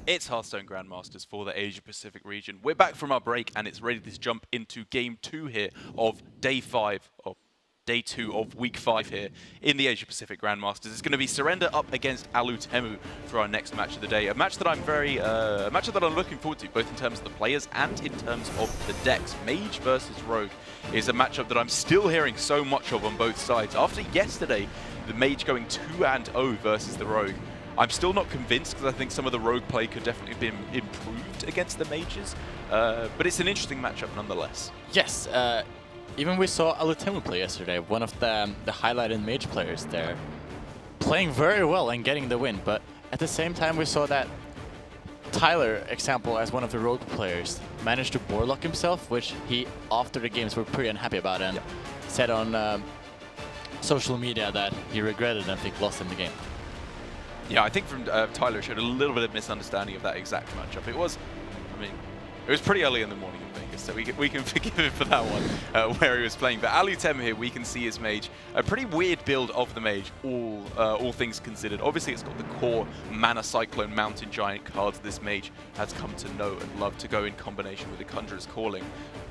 It's Hearthstone Grandmasters for the Asia Pacific region. We're back from our break and it's ready to jump into game 2 here of day 5, or day 2 of week 5 here in the Asia Pacific Grandmasters. It's going to be Surrender up against Alutemu for our next match of the day. A match that I'm looking forward to, both in terms of the players and in terms of the decks. Mage versus Rogue is a matchup that I'm still hearing so much of on both sides. After yesterday, the Mage going 2-0 versus the Rogue, I'm still not convinced because I think some of the Rogue play could definitely have been improved against the Mages, but it's an interesting matchup nonetheless. Yes, even we saw Alutemu play yesterday, one of the highlighted Mage players there, playing very well and getting the win, but at the same time we saw that Tyler, example, as one of the Rogue players, managed to boardlock himself, which he, after the games, were pretty unhappy about and said on social media that he regretted and I think lost in the game. Yeah, I think from Tyler showed a little bit of misunderstanding of that exact matchup. It was pretty early in the morning in Vegas, so we can forgive him for that one, where he was playing. But Alutemu here, we can see his Mage. A pretty weird build of the Mage, all things considered. Obviously, it's got the core Mana Cyclone Mountain Giant cards this Mage has come to know and love to go in combination with the Conjurer's Calling.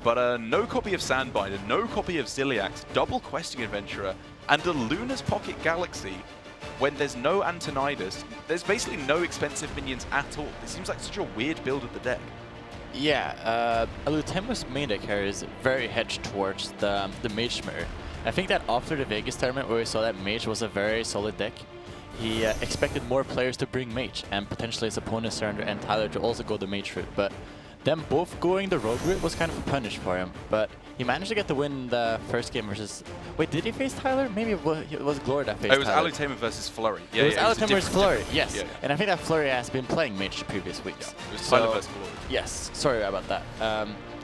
But no copy of Sandbinder, no copy of Ziliax, double Questing Adventurer, and a Luna's Pocket Galaxy. When there's no Antonidas, there's basically no expensive minions at all. It seems like such a weird build of the deck. Yeah, Alutemu's main deck here is very hedged towards the Mage Mirror. I think that after the Vegas tournament where we saw that Mage was a very solid deck, he expected more players to bring Mage and potentially his opponent Surrender and Tyler to also go the Mage route. But them both going the Rogue route was kind of a punish for him. But he managed to get the win in the first game versus... Wait, did he face Tyler? Maybe it was Glory that faced Tyler. It was Alutemu versus Flurry. Yeah, it was Alutemu versus Flurry, yes. Yeah. And I think that Flurry has been playing Mage the previous weeks. Yeah, it was Tyler versus Glory. Yes, sorry about that.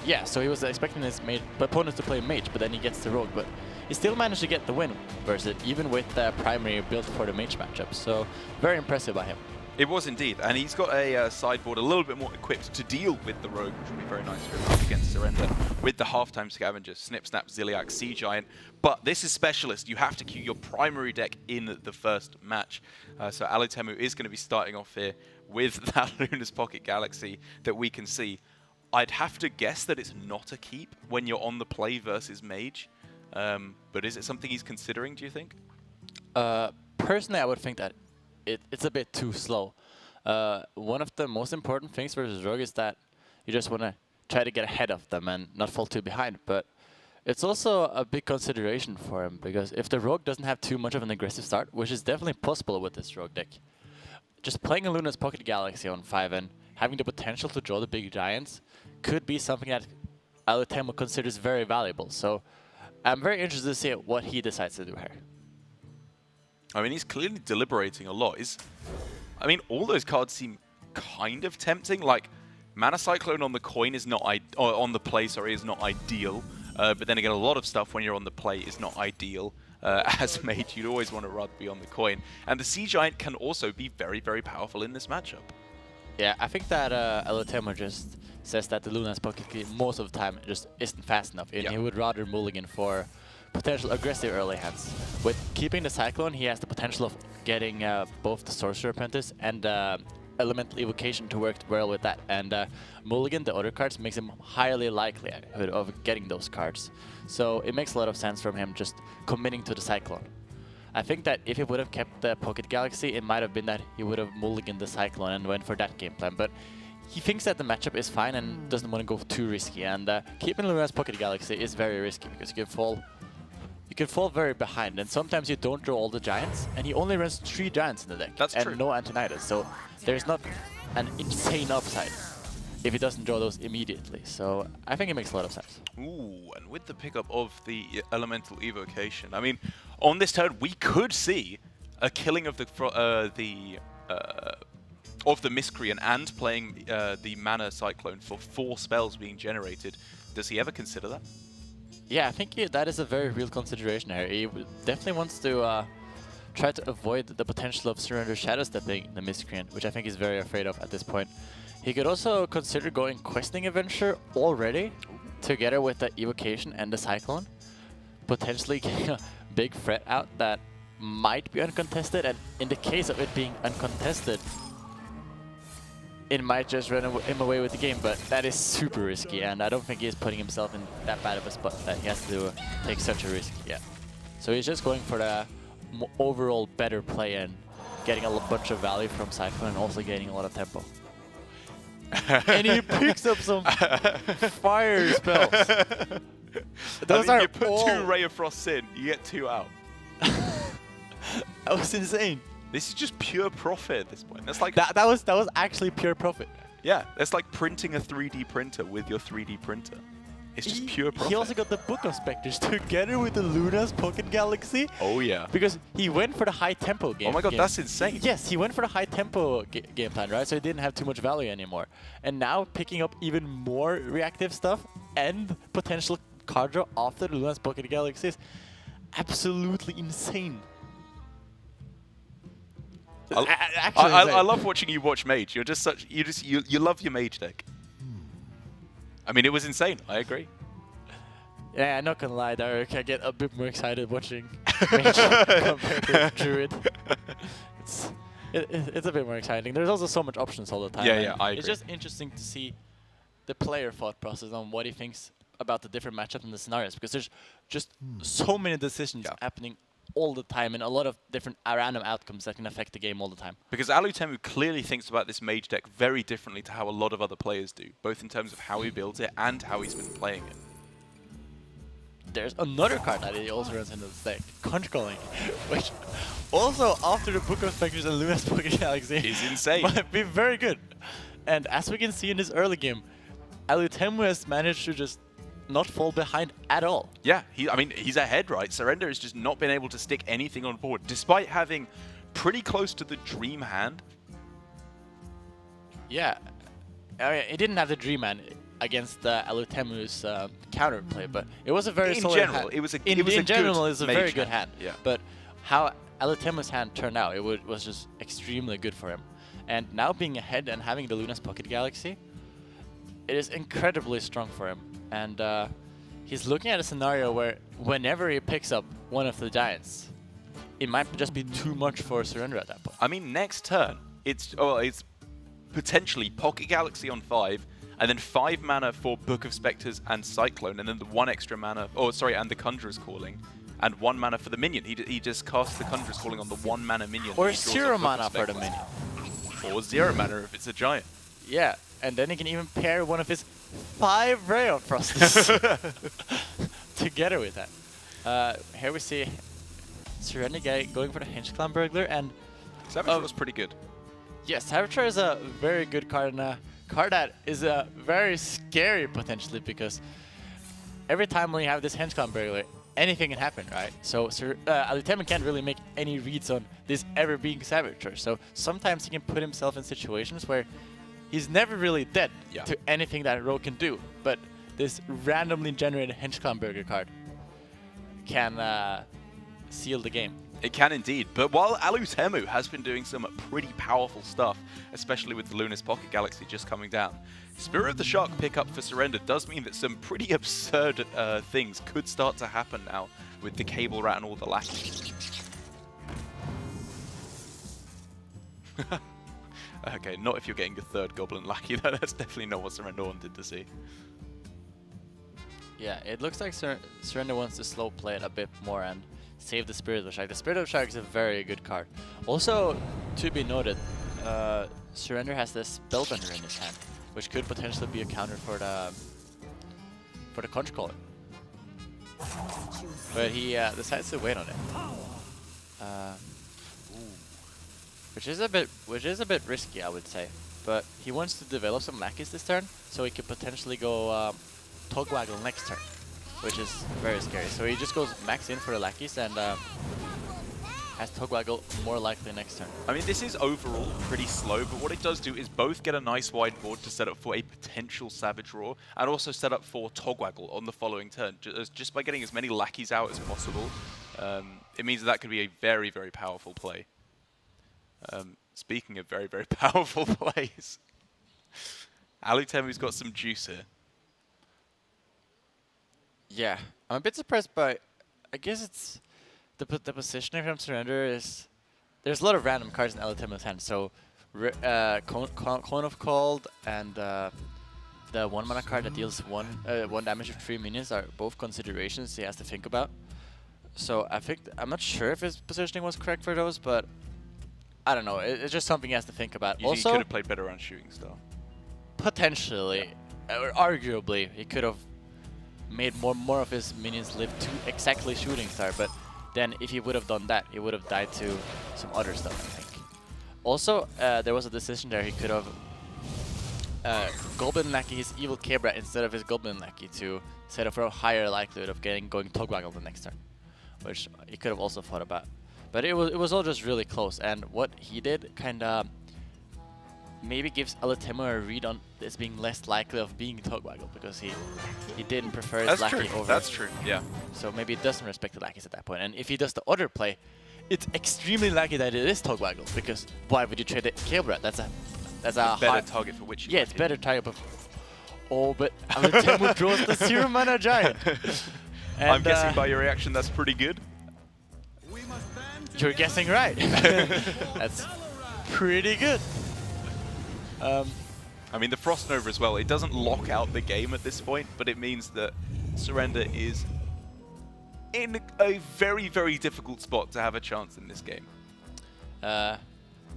Yeah, so he was expecting his opponents to play Mage, but then he gets the Rogue. But he still managed to get the win versus it, even with the primary build for the Mage matchup. So very impressive by him. It was indeed, and he's got a sideboard a little bit more equipped to deal with the Rogue, which will be very nice for him up against Surrender, with the half-time Scavenger, Snip, Snap, Ziliax, Sea Giant. But this is Specialist. You have to queue your primary deck in the first match. So Alutemu is going to be starting off here with that Luna's Pocket Galaxy that we can see. I'd have to guess that it's not a keep when you're on the play versus Mage. But is it something he's considering, do you think? Personally, I would think that it's a bit too slow. One of the most important things versus Rogue is that you just want to try to get ahead of them and not fall too behind. But it's also a big consideration for him, because if the Rogue doesn't have too much of an aggressive start, which is definitely possible with this Rogue deck, just playing a Luna's Pocket Galaxy on 5 and having the potential to draw the big giants could be something that Alutemu considers very valuable. So I'm very interested to see what he decides to do here. I mean, he's clearly deliberating a lot. I mean, all those cards seem kind of tempting. Like, Mana Cyclone on the coin is not on the play, sorry, is not ideal. But then again, a lot of stuff when you're on the play is not ideal. As Mage, you'd always want to rather be on the coin. And the Sea Giant can also be very, very powerful in this matchup. Yeah, I think that Alutemu just says that the Luna's Pocket Key most of the time just isn't fast enough, and he would rather mulligan for potential aggressive early hands. With keeping the Cyclone, he has the potential of getting both the Sorcerer Apprentice and Elemental Evocation to work well with that. And mulligan, the other cards, makes him highly likely of getting those cards. So it makes a lot of sense from him just committing to the Cyclone. I think that if he would have kept the Pocket Galaxy, it might have been that he would have mulliganed the Cyclone and went for that game plan. But he thinks that the matchup is fine and doesn't want to go too risky. And keeping Luna's Pocket Galaxy is very risky because you can fall very behind, and sometimes you don't draw all the giants, and he only runs 3 giants in the deck. That's true. And no Antonidas, so there's not an insane upside if he doesn't draw those immediately. So I think it makes a lot of sense. Ooh, and with the pickup of the Elemental Evocation, I mean, on this turn we could see a killing of the Miscreant and playing the Mana Cyclone for 4 spells being generated. Does he ever consider that? Yeah, I think that is a very real consideration here. He definitely wants to try to avoid the potential of Surrender Shadow Stepping the Miscreant, which I think he's very afraid of at this point. He could also consider going Questing Adventure already, together with the Evocation and the Cyclone. Potentially getting a big threat out that might be uncontested, and in the case of it being uncontested, it might just run him away with the game, but that is super risky, and I don't think he's putting himself in that bad of a spot that he has to take such a risk. Yeah. So he's just going for the overall better play and getting a bunch of value from Cyclone and also gaining a lot of tempo. And he picks up some fire spells. Those I mean, you put 2 Ray of Frosts in, you get 2 out. That was insane. This is just pure profit at this point. That's like that was actually pure profit. Yeah, that's like printing a 3D printer with your 3D printer. It's just pure profit. He also got the Book of Spectres together with the Luna's Pocket Galaxy. Oh yeah. Because he went for the high tempo game. Oh my god, that's insane. Yes, he went for the high tempo game plan, right? So he didn't have too much value anymore. And now picking up even more reactive stuff and potential card draw after the Luna's Pocket Galaxy is absolutely insane. I love watching you watch Mage. You're just such you love your Mage deck. I mean, it was insane. I agree. Yeah, I'm not gonna lie, Derek. I get a bit more excited watching Mage compared to Druid. It's a bit more exciting. There's also so much options all the time. Yeah, I agree. It's just interesting to see the player thought process on what he thinks about the different matchups and the scenarios, because there's just so many decisions happening all the time and a lot of different random outcomes that can affect the game all the time. Because Alutemu clearly thinks about this Mage deck very differently to how a lot of other players do, both in terms of how he builds it and how he's been playing it. There's another card that he also runs into this deck, Conch Calling, which also after the Book of Spectres and Luna's Pocket Galaxy is insane. Might be very good. And as we can see in this early game, Alutemu has managed to just not fall behind at all. Yeah, I mean, he's ahead, right? Surrender has just not been able to stick anything on board, despite having pretty close to the dream hand. Yeah, I mean, he didn't have the dream hand against Alutemu's counterplay, but it was a very solid hand. It was a in general, it's a very good hand. hand. Yeah. But how Alutemu's hand turned out, it was just extremely good for him. And now being ahead and having the Luna's Pocket Galaxy, it is incredibly strong for him. And he's looking at a scenario where whenever he picks up one of the giants, it might just be too much for Surrender at that point. I mean, next turn, it's potentially Pocket Galaxy on 5, and then 5 mana for Book of Spectres and Cyclone, and then the 1 extra mana, and the Conjurer's Calling, and 1 mana for the minion. He just casts the Conjurer's Calling on the 1 mana minion. Or 0 mana for the minion. Or 0 mana if it's a giant. Yeah, and then he can even pair one of his 5 Ray of Frosts together with that. Here we see Surrender Guy going for the Henge Clan Burglar, and Saboteur was pretty good. Yes, Saboteur is a very good card, and a card that is very scary potentially, because every time when you have this Henge Clan Burglar, anything can happen, right? So Alutemu can't really make any reads on this ever being Saboteur. So sometimes he can put himself in situations where he's never really dead to anything that Rogue can do, but this randomly generated Henge Clan Burger card can seal the game. It can indeed, but while Alutemu has been doing some pretty powerful stuff, especially with the Luna's Pocket Galaxy just coming down, Spirit of the Shark pickup for Surrender does mean that some pretty absurd things could start to happen now with the Cable Rat and all the lackeys. Okay, not if you're getting a 3rd Goblin Lackey, though. That's definitely not what Surrender wanted to see. Yeah, it looks like Surrender wants to slow play it a bit more and save the Spirit of the Shark. The Spirit of the Shark is a very good card. Also, to be noted, Surrender has this Spellbender in his hand, which could potentially be a counter for the Conch Caller. But he decides to wait on it. Which is a bit risky, I would say. But he wants to develop some lackeys this turn, so he could potentially go Togwaggle next turn, which is very scary. So he just goes max in for the lackeys and has Togwaggle more likely next turn. I mean, this is overall pretty slow, but what it does do is both get a nice wide board to set up for a potential Savage Roar, and also set up for Togwaggle on the following turn. Just by getting as many lackeys out as possible, it means that could be a very, very powerful play. Speaking of very, very powerful plays, Alutemu's got some juice here. Yeah, I'm a bit surprised by, I guess it's the positioning from Surrender is, there's a lot of random cards in Alutemu's hand, so Cone of Cold and the 1 mana card that deals 1 damage to 3 minions are both considerations he has to think about. So I'm not sure if his positioning was correct for those, but I don't know. It's just something he has to think about. You also, think he could have played better around Shooting Star? Potentially, or arguably, he could have made more of his minions live to exactly Shooting Star, but then if he would have done that, he would have died to some other stuff, I think. Also, there was a decision there. He could have Goblin Lackey his Evil Cabra instead of his Goblin Lackey to set up for a higher likelihood of going Togwaggle the next turn, which he could have also thought about. But it was all just really close, and what he did kind of maybe gives Alutemu a read on this being less likely of being Togwaggle, because he didn't prefer his Lackey over. That's true, yeah. So maybe it doesn't respect the Lackeys at that point. And if he does the other play, it's extremely likely that it is Togwaggle, because why would you trade it Cabra? That's a better target for Witch. Yeah, it's better target. But Alutemu draws the 0 mana giant. And I'm guessing by your reaction that's pretty good. You're guessing right. That's pretty good. I mean, the Frost Nova as well, it doesn't lock out the game at this point, but it means that Surrender is in a very, very difficult spot to have a chance in this game.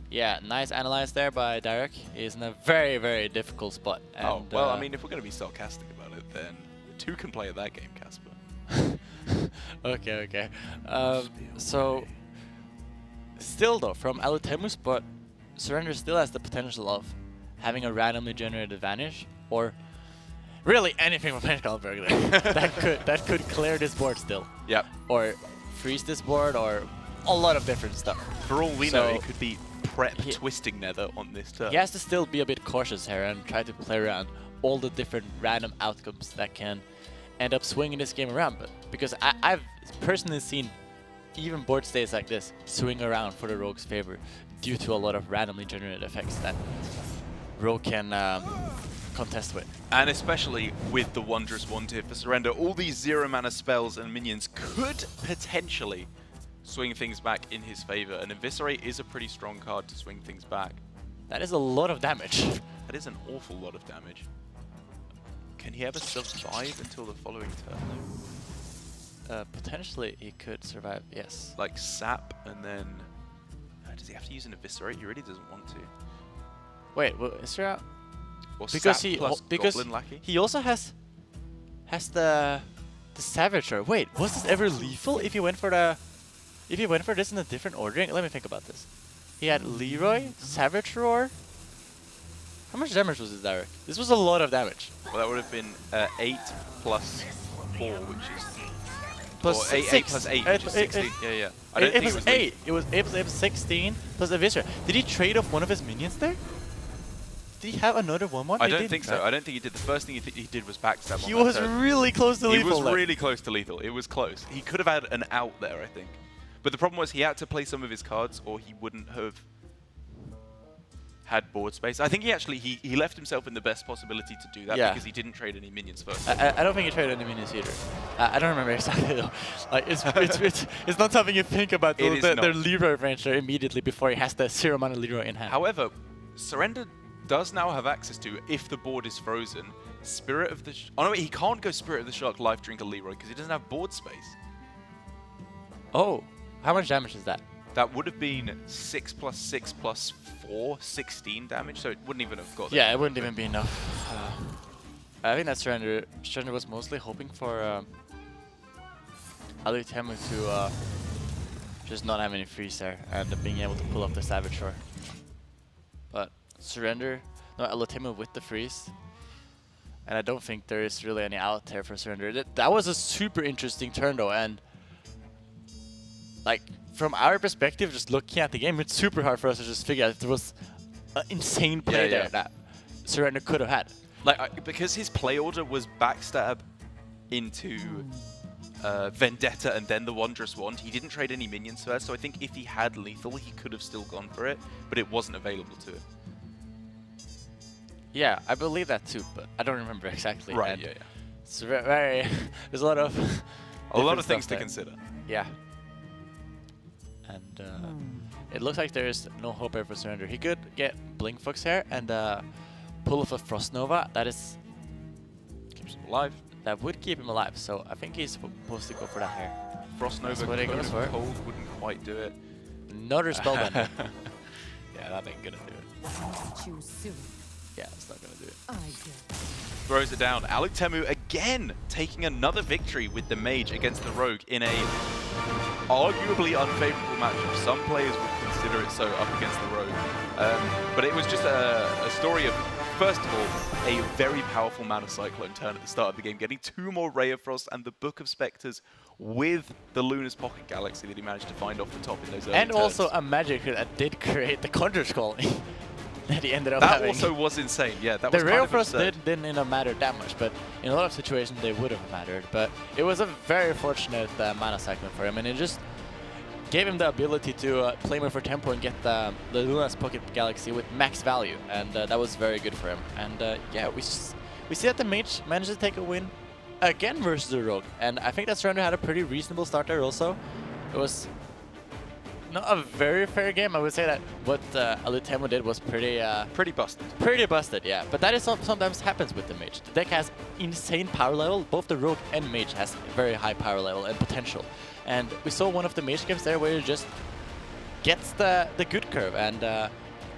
Yeah, nice analyze there by Derek. He's in a very, very difficult spot. And, oh, well, I mean, if we're going to be sarcastic about it, then 2 can play at that game, Casper. Okay. So, still though, from Alutemu's spot, Surrender still has the potential of having a randomly generated advantage, or really anything from Pentacle Burglar that could clear this board still. Yep. Or freeze this board, or a lot of different stuff. For all we know, it could be prep Twisting Nether on this turn. He has to still be a bit cautious here and try to play around all the different random outcomes that can end up swinging this game around. But because I've personally seen even board states like this swing around for the Rogue's favor due to a lot of randomly generated effects that Rogue can contest with. And especially with the Wondrous Wand here for Surrender, all these 0 mana spells and minions could potentially swing things back in his favor, and Eviscerate is a pretty strong card to swing things back. That is a lot of damage. That is an awful lot of damage. Can he ever survive until the following turn though? Potentially he could survive, yes. Like Sap, and then does he have to use an Eviscerate? He really doesn't want to. Wait, well, is there or because Sap plus Goblin Lackey? He also has the Savager. Wait, was this ever lethal if he went for this in a different ordering? Let me think about this. He had Leroy, Savage Roar. How much damage was this, Derek? This was a lot of damage. Well, that would have been 8 plus 4, which is plus 8 plus 8, which is 16. Yeah. I don't think it was 8. It was 8 plus 16 plus Eviscerate. Did he trade off one of his minions there? Did he have another 1/1? I don't think so. I don't think he did. The first thing he did was backstab. He was really close to lethal. He was really close to lethal. It was close. He could have had an out there, I think. But the problem was he had to play some of his cards, or he wouldn't have had board space. I think he left himself in the best possibility to do that because he didn't trade any minions first. I don't think he traded any minions either. I don't remember exactly though. Like it's not something you think about. The Leroy range immediately before he has the 0 mana Leroy in hand. However, Surrender does now have access to, if the board is frozen, Spirit of the... Oh no, wait, he can't go Spirit of the Shark, Life Drinker Leroy because he doesn't have board space. Oh, how much damage is that? That would have been 6 plus 6 plus 4, 16 damage, so it wouldn't even have got that. Yeah, it wouldn't even be enough. I think that Surrender was mostly hoping for Alutemu to just not have any freeze there and being able to pull off the Savage Roar. But Surrender, no, Alutemu with the freeze. And I don't think there is really any out there for Surrender. That was a super interesting turn though, and like from our perspective, just looking at the game, it's super hard for us to just figure out if there was an insane play there that Surrender could have had. Like because his play order was backstab into Vendetta and then the Wondrous Wand, he didn't trade any minions first, so I think if he had lethal, he could have still gone for it, but it wasn't available to him. Yeah, I believe that too, but I don't remember exactly. Right, and yeah. It's very there's a lot of things to consider. Yeah. And it looks like there's no hope here for Surrender. He could get Blink Fox here and pull off a Frost Nova. That is... Keeps him alive. That would keep him alive, so I think he's supposed to go for that here. Frost Nova, what he goes for. Cold wouldn't quite do it. Another Spellbender. Yeah, that ain't gonna do it. Choose soon. Yeah, it's not gonna do it. I do. Throws it down. Alutemu again taking another victory with the Mage against the Rogue in a arguably unfavorable matchup. Some players would consider it so up against the Rogue. But it was just a story of, first of all, a very powerful Mana Cyclone turn at the start of the game, getting 2 more Ray of Frost and the Book of Spectres with the Luna's Pocket Galaxy that he managed to find off the top in those early And turns. also a magic that did create the Conjure Skull that he ended up that having. also was insane, yeah. That the was Ray kind of of Frost absurd. didn't matter that much, but in a lot of situations they would have mattered. But it was a very fortunate Mana Cyclone for him, and it just gave him the ability to play more for tempo and get the Luna's Pocket Galaxy with max value, and that was very good for him. And yeah, we see that the Mage managed to take a win again versus the Rogue, and I think that Surrender had a pretty reasonable start there also. It was not a very fair game. I would say that what Alutemu did was pretty busted. Pretty busted, yeah. But that is sometimes happens with the Mage. The deck has insane power level. Both the Rogue and Mage has very high power level and potential. And we saw one of the Mage games there where he just gets the good curve, and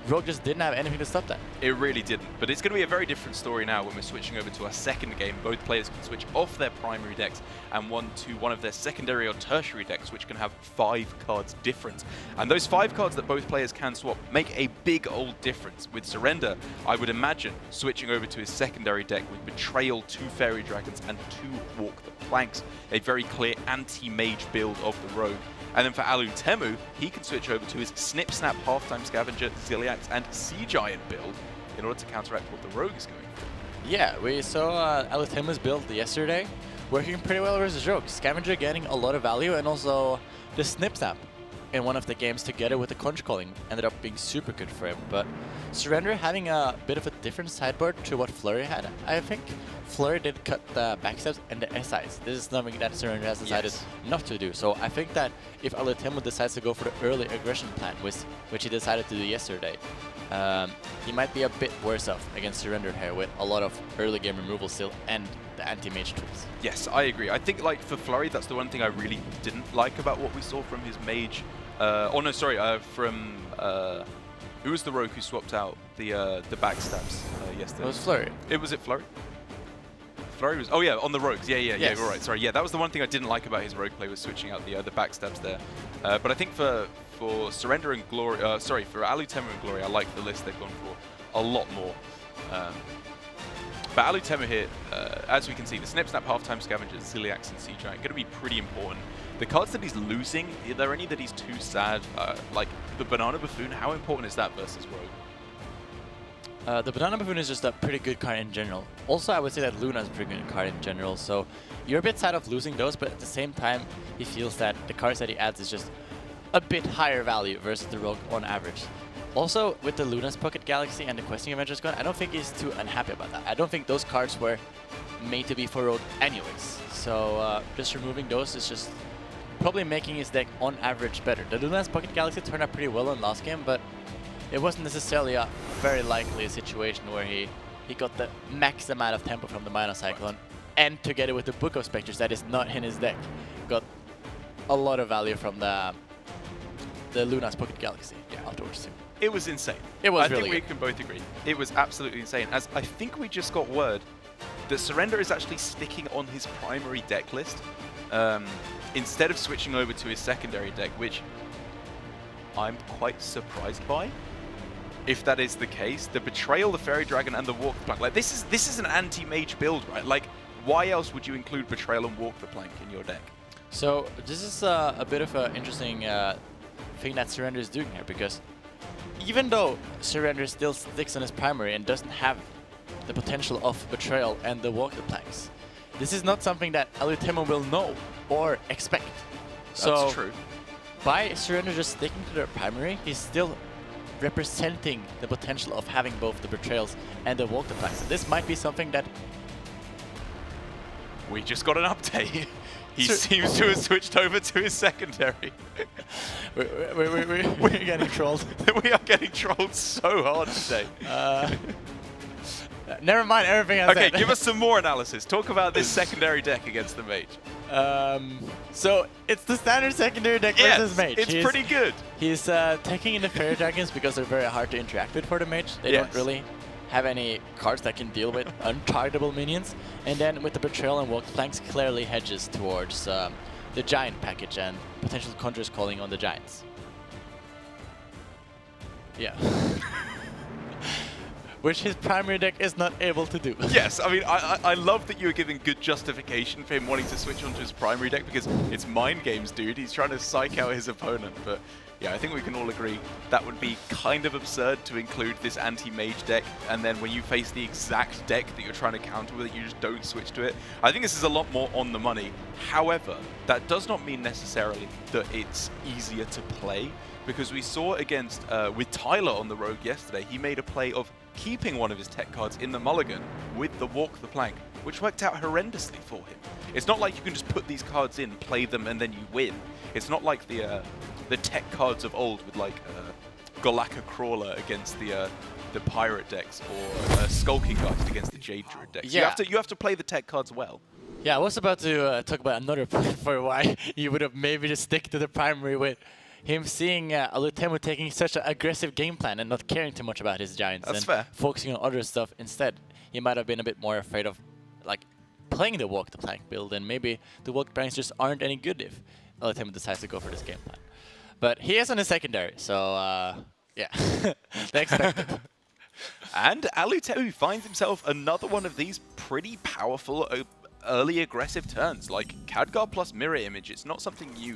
Rogue just didn't have anything to stop that. It really didn't. But it's going to be a very different story now when we're switching over to our second game. Both players can switch off their primary decks and to one of their secondary or tertiary decks, which can have 5 cards difference. And those 5 cards that both players can swap make a big old difference. With Surrender, I would imagine switching over to his secondary deck with Betrayal, 2 Fairy Dragons, and 2 Walk the Planks. A very clear anti-mage build of the Rogue. And then for Alutemu, he can switch over to his Snip Snap, Halftime Scavenger, Ziliax, and Sea Giant build in order to counteract what the Rogue is going for. Yeah, we saw Alutemu's build yesterday, working pretty well versus Rogue. Scavenger getting a lot of value, and also the Snip Snap in one of the games together with the Conch Calling ended up being super good for him. But Surrender having a bit of a different sideboard to what Flurry had. I think Flurry did cut the backstabs and the SIs. This is something that Surrender has decided not to do. So I think that if Alutemu decides to go for the early aggression plan, which he decided to do yesterday, he might be a bit worse off against Surrender here with a lot of early game removal still and the anti-mage tools. Yes, I agree. I think, like, for Flurry, that's the one thing I really didn't like about what we saw from his mage. From who was the Rogue who swapped out the backstabs yesterday? It was Flurry. Was it Flurry? Flurry was... Oh, yeah, on the Rogues. Yeah, Yes. right. Sorry, yeah, that was the one thing I didn't like about his Rogue play, was switching out the backstabs there. But I think for Surrender and Glory... for Alutemu and Glory, I like the list they've gone for a lot more. But Alutemu here, as we can see, the Snip Snap, Halftime Scavenger, Ziliax, and Sea Giant going to be pretty important. The cards that he's losing, are there any that he's too sad? Like the Banana Buffoon, how important is that versus Rogue? The Banana Buffoon is just a pretty good card in general. Also, I would say that Luna is a pretty good card in general, so you're a bit sad of losing those, but at the same time, he feels that the cards that he adds is just a bit higher value versus the Rogue on average. Also, with the Luna's Pocket Galaxy and the Questing Avengers gone, I don't think he's too unhappy about that. I don't think those cards were made to be for Rogue anyways. So just removing those is just probably making his deck on average better. The Luna's Pocket Galaxy turned out pretty well in last game, but it wasn't necessarily a very likely situation where he got the max amount of tempo from the Mana Cyclone, and together with the Book of Spectres that is not in his deck, got a lot of value from the Luna's Pocket Galaxy afterwards too. It was insane. It was I really think we good. can both agree. It was absolutely insane. As I think we just got word that Surrender is actually sticking on his primary deck list instead of switching over to his secondary deck, which I'm quite surprised by. If that is the case, the Betrayal, the Fairy Dragon, and the Walk the Plank. Like this is an anti-mage build, right? Like, why else would you include Betrayal and Walk the Plank in your deck? So this is a bit of an interesting thing that Surrender is doing here, because even though Surrender still sticks on his primary and doesn't have the potential of Betrayal and the Walk the Planks, this is not something that Alutemu will know or expect. That's true. By Surrender just sticking to their primary, he's still representing the potential of having both the Betrayals and the Walk the Planks. This might be something that... We just got an update. He seems to have switched over to his secondary. We're getting trolled. We are getting trolled so hard today. Never mind everything I said. Okay, give us some more analysis. Talk about this secondary deck against the mage. So it's the standard secondary deck versus mage. It's pretty good. He's taking in the fairy dragons because they're very hard to interact with for the mage. They don't really have any cards that can deal with untargetable minions. And then with the Betrayal and Walk Planks, clearly hedges towards the Giant package and potential Conjurer's Calling on the Giants. Yeah. Which his primary deck is not able to do. Yes, I mean, I love that you were giving good justification for him wanting to switch onto his primary deck because it's mind games, dude. He's trying to psych out his opponent, but yeah, I think we can all agree that would be kind of absurd to include this anti-mage deck, and then when you face the exact deck that you're trying to counter with it, you just don't switch to it. I think this is a lot more on the money. However, that does not mean necessarily that it's easier to play, because we saw against, with Tyler on the Rogue yesterday, he made a play of keeping one of his tech cards in the mulligan with the Walk the Plank, which worked out horrendously for him. It's not like you can just put these cards in, play them, and then you win. It's not like the tech cards of old with like Golakka Crawler against the Pirate decks or Skulking Geist against the Jade Druid decks. Yeah. You have to play the tech cards well. Yeah, I was about to talk about another point for why you would have maybe just stick to the primary with him seeing Alutemu taking such an aggressive game plan and not caring too much about his Giants. That's and fair. Focusing on other stuff instead. He might have been a bit more afraid of like playing the Walk the Plank build, and maybe the Walk the Planks just aren't any good if Alutemu decides to go for this game plan. But he is on his secondary, so yeah, they expect it. And Alutemu finds himself another one of these pretty powerful early aggressive turns, like Khadgar plus Mirror Image. It's not something you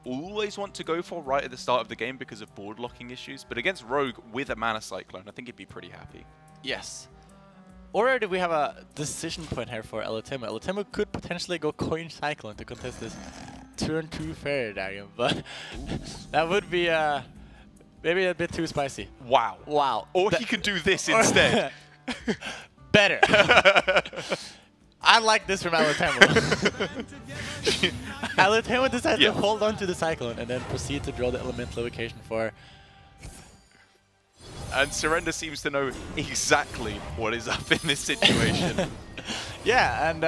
always want to go for right at the start of the game because of board locking issues, but against Rogue with a Mana Cyclone, I think he'd be pretty happy. Yes. Or do we have a decision point here for Alutemu? Alutemu could potentially go Coin Cyclone to contest this turn 2 Fairy Dragon, but that would be maybe a bit too spicy. Wow. Wow. Or he could do this instead. Better. I like this from Alutemu. Alutemu decides to hold on to the Cyclone and then proceed to draw the elemental location for... And Surrender seems to know exactly what is up in this situation. Yeah, and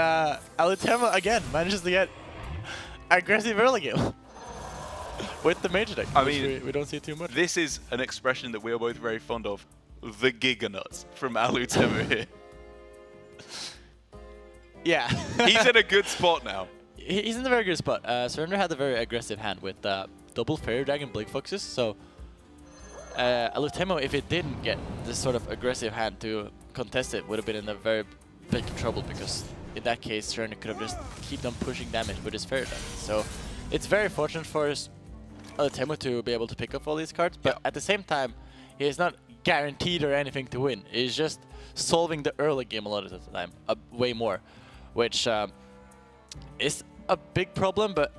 Alutemu again manages to get aggressive early game with the Mage deck, which we don't see too much. This is an expression that we are both very fond of. The Giganuts from Alutemu here. Yeah. He's in a good spot now. He's in a very good spot. Surrender had a very aggressive hand with double Fairy Dragon Blink Foxes, so Alutemu, if it didn't get this sort of aggressive hand to contest it, would have been in a very big trouble, because in that case Surrender could have just keep on pushing damage with his Fairy Dragon. So it's very fortunate for Alutemu to be able to pick up all these cards, but at the same time, he is not guaranteed or anything to win. He's just solving the early game a lot of the time, way more, which is a big problem, but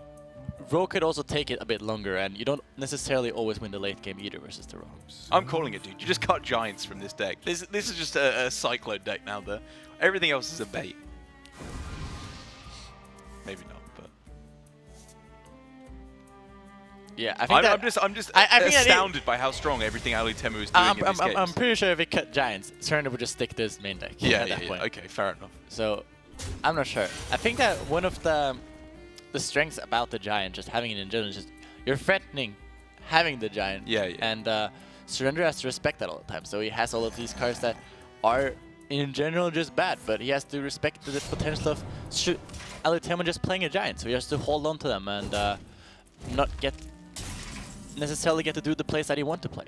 Rogue could also take it a bit longer, and you don't necessarily always win the late game either versus the Rogue. I'm calling it, dude. You just cut Giants from this deck. This is just a Cyclone deck now. Everything else is a bait. Maybe not, but... Yeah, I think I'm just astounded by how strong everything Alutemu is doing in these games. I'm pretty sure if he cut Giants, Surrender would just stick to his main deck at that point. Okay, fair enough. So, I'm not sure. I think that one of the strengths about the Giant, just having it in general, is just you're threatening having the Giant. And Surrender has to respect that all the time. So he has all of these cards that are in general just bad, but he has to respect the potential of Alutemu just playing a Giant. So he has to hold on to them and not necessarily get to do the plays that he wants to play.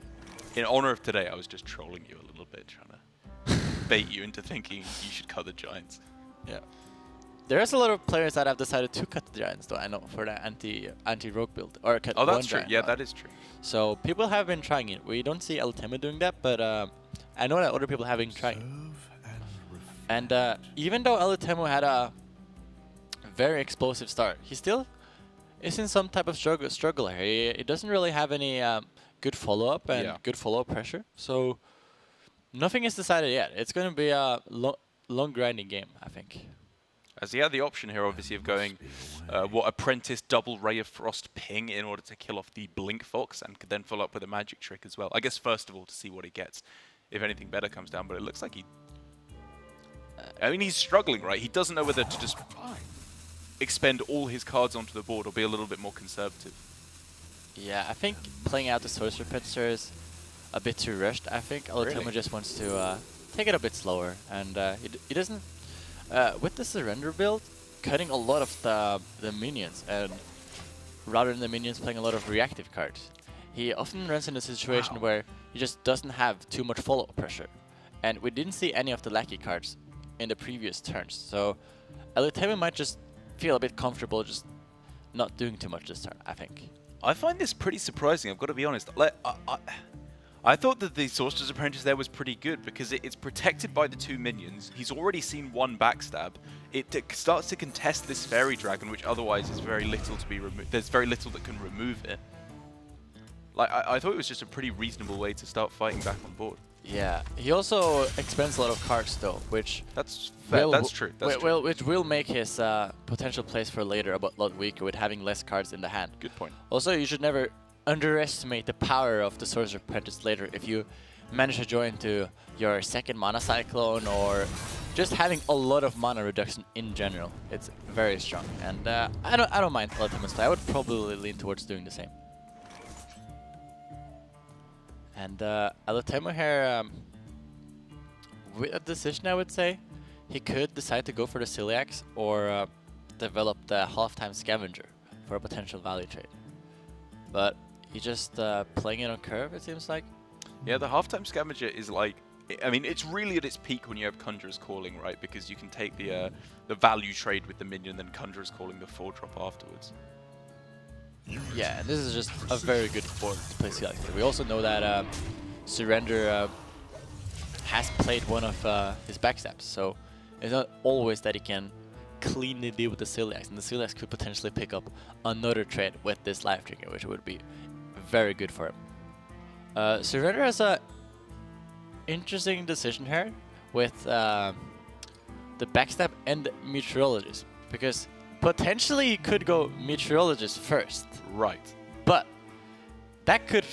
In honor of today, I was just trolling you a little bit, trying to bait you into thinking you should cut the Giants. Yeah. There's a lot of players that have decided to cut the Giants, though, I know, for the anti-rogue build. Or cut one that's true. Giant. Yeah, that is true. So people have been trying it. We don't see Alutemu doing that, but I know that other people have been trying. And even though Alutemu had a very explosive start, he still is in some type of struggle here. He doesn't really have any good follow-up and good follow-up pressure. So nothing is decided yet. It's going to be a long grinding game, I think. as he had the option here, obviously, of going Apprentice double Ray of Frost ping in order to kill off the Blink Fox and could then follow up with a magic trick as well. I guess first of all to see what he gets, if anything better comes down, but it looks like he... I mean, he's struggling, right? He doesn't know whether to just expend all his cards onto the board or be a little bit more conservative. Yeah, I think playing out the Sorcerer Pincer is a bit too rushed. I think Alutemu just wants to take it a bit slower, and he doesn't... with the Surrender build, cutting a lot of the minions, and rather than the minions playing a lot of reactive cards, he often runs in a situation where he just doesn't have too much follow-up pressure. And we didn't see any of the lackey cards in the previous turns, so Alutemu might just feel a bit comfortable just not doing too much this turn, I think. I find this pretty surprising, I've got to be honest. Like, I thought that the Sorcerer's Apprentice there was pretty good because it's protected by the 2 minions. He's already seen 1 backstab. It starts to contest this Fairy Dragon, which otherwise is very little to be removed. There's very little that can remove it. Like, I thought it was just a pretty reasonable way to start fighting back on board. Yeah, he also expends a lot of cards though, which... That's fair. That's true. That's true. Which will make his potential plays for later a lot weaker with having less cards in the hand. Good point. Also, you should never underestimate the power of the Sorcerer Apprentice later if you manage to join to your second Mana Cyclone or just having a lot of mana reduction in general. It's very strong, and I don't mind Alutemu's play. I would probably lean towards doing the same. And Alutemu here, with a decision, I would say, he could decide to go for the Celiacs or develop the half-time Scavenger for a potential value trade. But he's just playing it on curve, it seems like. Yeah, the half-time Scavenger is like... I mean, it's really at its peak when you have Conjurer's Calling, right? Because you can take the value trade with the minion, then Conjurer's Calling the 4-drop afterwards. Yeah, and this is just a very good board to play Celiacs. We also know that Surrender has played one of his backstabs, so it's not always that he can cleanly deal with the Celiacs, and the Celiacs could potentially pick up another trade with this Life Trigger, which would be very good for him. Surrender has a interesting decision here with the backstab and Meteorologist, because potentially he could go Meteorologist first. Right. But that could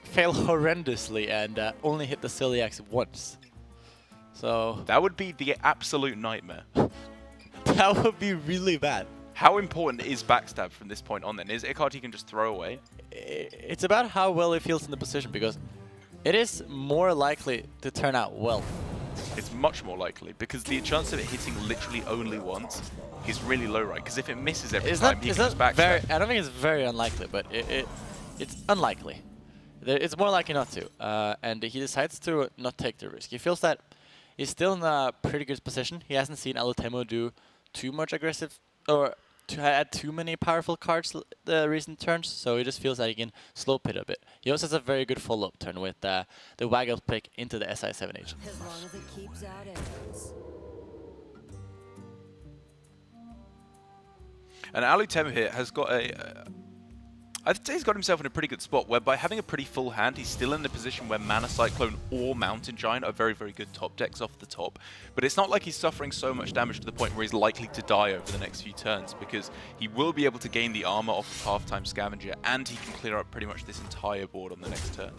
fail horrendously and only hit the Celiacs once. So that would be the absolute nightmare. That would be really bad. How important is backstab from this point on then? Is it a card you can just throw away? It's about how well it feels in the position, because it is more likely to turn out well. It's much more likely, because the chance of it hitting literally only once is really low, right? Because if it misses every time, he can just backstab. I don't think it's very unlikely, but it's unlikely. It's more likely not to. And he decides to not take the risk. He feels that he's still in a pretty good position. He hasn't seen Alutemu do too much aggressive or to add too many powerful cards the recent turns, so he just feels that he can slow pit a bit. He also has a very good follow-up turn with the Waggle pick into the SI7H. As long as it keeps out arrows. And Alutemu here has got I'd say he's got himself in a pretty good spot, where by having a pretty full hand, he's still in a position where Mana Cyclone or Mountain Giant are very, very good top decks off the top. But it's not like he's suffering so much damage to the point where he's likely to die over the next few turns, because he will be able to gain the armor off of half-time Scavenger, and he can clear up pretty much this entire board on the next turn.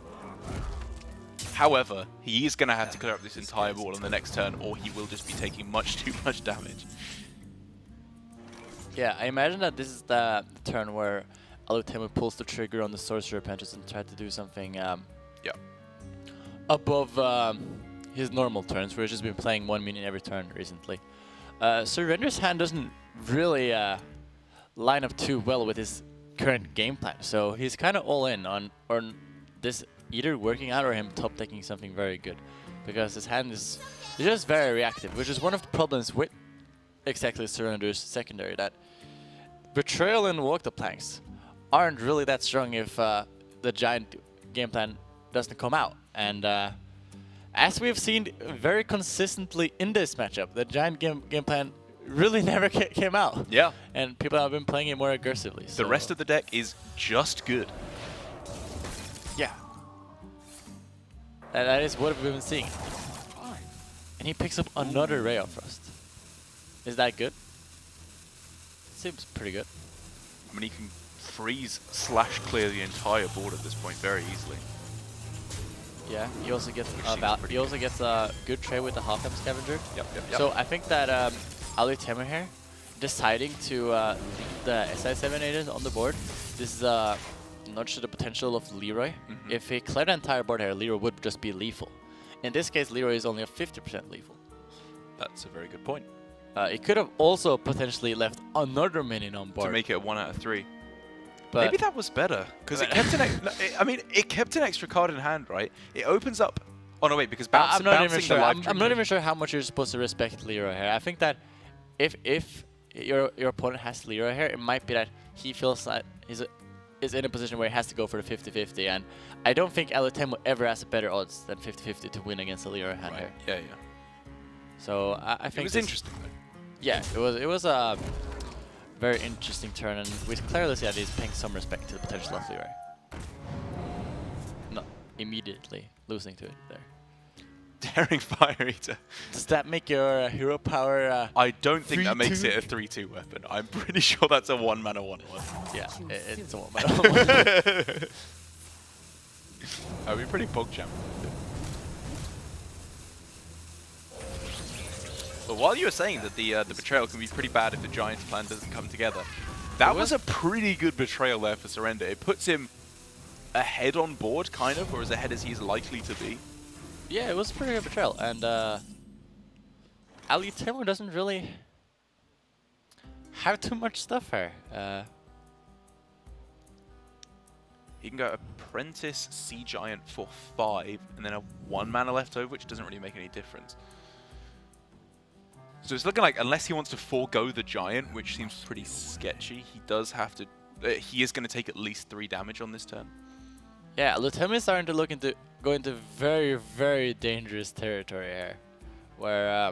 However, he is going to have to clear up this entire board on the next turn, or he will just be taking much too much damage. Yeah, I imagine that this is the turn where Alutemu pulls the trigger on the Sorcerer Apprentice and tries to do something above his normal turns, where he's just been playing one minion every turn recently. Surrender's hand doesn't really line up too well with his current game plan, so he's kind of all in on this either working out or him top decking something very good, because his hand is just very reactive, which is one of the problems with exactly Surrender's secondary, that Betrayal and Walk the Planks aren't really that strong if the Giant game plan doesn't come out. And as we've seen very consistently in this matchup, the Giant game plan really never came out. Yeah. And people have been playing it more aggressively. So the rest of the deck is just good. Yeah. That is what we've been seeing. And he picks up another Ray of Frost. Is that good? seems pretty good. I mean, he can freeze / clear the entire board at this point very easily. Yeah, he also gets Which seems a good trade with the Half-Time Scavenger. Yep. So I think that Alutemu here deciding to the SI7 agent on the board, this is a nudge to the potential of Leroy. If he cleared the entire board here, Leroy would just be lethal. In this case, Leroy is only a 50% lethal. That's a very good point. It could have also potentially left another minion on board. To make it a 1 out of 3. But maybe that was better, because it kept it kept an extra card in hand, right? It opens up. Oh no, wait, because I'm not even sure. I'm I'm not even sure how much you're supposed to respect Leroy here. I think that if your opponent has Leroy here, it might be that he feels that is in a position where he has to go for the 50-50, and I don't think Alutemu ever has a better odds than 50-50 to win against a Leroy hand here. Yeah. So I think it was interesting though. Yeah, it was a very interesting turn, and we clearly see that he's paying some respect to the potential of Leroy. Not immediately losing to it there. Daring Fire Eater. Does that make your hero power? I don't think that makes 3/2? it a 3/2 weapon. I'm pretty sure that's a 1-mana 1/1. Yeah, it's a 1-mana. I'd be pretty PogChamp. But while you were saying that the betrayal can be pretty bad if the Giant's plan doesn't come together, that was a pretty good betrayal there for Surrender. It puts him ahead on board, kind of, or as ahead as he's likely to be. Yeah, it was a pretty good betrayal, and Alutemu doesn't really have too much stuff here. He can go Apprentice, Sea Giant for 5, and then a 1-mana left over, which doesn't really make any difference. So it's looking like, unless he wants to forego the Giant, which seems pretty sketchy, he does have to. He is going to take at least 3 damage on this turn. Yeah, Alutemu is starting to go into very, very dangerous territory here, where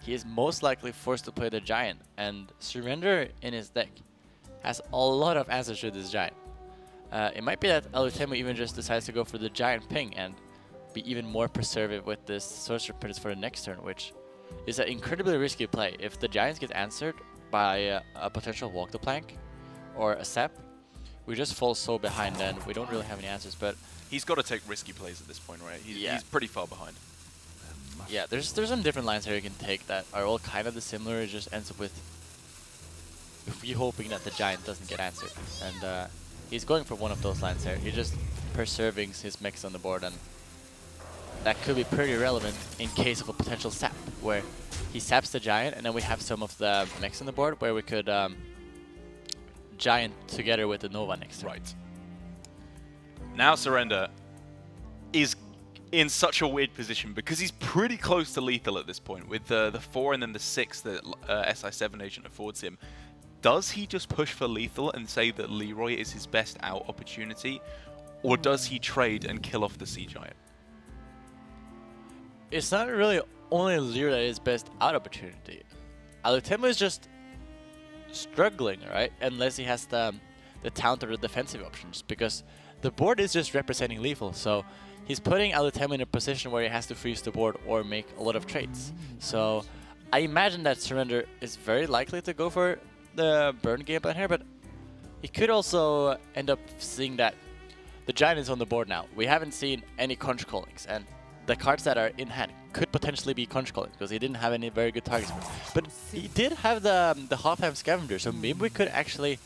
he is most likely forced to play the Giant, and Surrender in his deck has a lot of answers to this Giant. It might be that Alutemu even just decides to go for the Giant ping and be even more preservative with this Sorcerer Apprentice for the next turn, which is an incredibly risky play. If the Giants get answered by a potential Walk the Plank or a Sap, we just fall so behind and we don't really have any answers. But he's got to take risky plays at this point, right? He's pretty far behind. Yeah, there's some different lines here you can take that are all kind of the similar. It just ends up with we hoping that the Giant doesn't get answered. And he's going for one of those lines here. He's just preserving his mix on the board, and that could be pretty relevant in case of a potential sap, where he saps the Giant, and then we have some of the mechs on the board where we could Giant together with the Nova next turn. Right. Now Surrender is in such a weird position because he's pretty close to lethal at this point with the 4 and then the 6 that SI7 agent affords him. Does he just push for lethal and say that Leroy is his best out opportunity, or does he trade and kill off the Sea Giant? It's not really only Leroy that is best out opportunity. Alutemu is just struggling, right? Unless he has the talent or the defensive options, because the board is just representing lethal. So he's putting Alutemu in a position where he has to freeze the board or make a lot of trades. So I imagine that Surrender is very likely to go for the burn game plan here, but he could also end up seeing that the Giant is on the board now. We haven't seen any Conch Callings, and the cards that are in hand could potentially be Conch Callings because he didn't have any very good targets for it. But he did have the Half-Time Scavenger, so maybe we could actually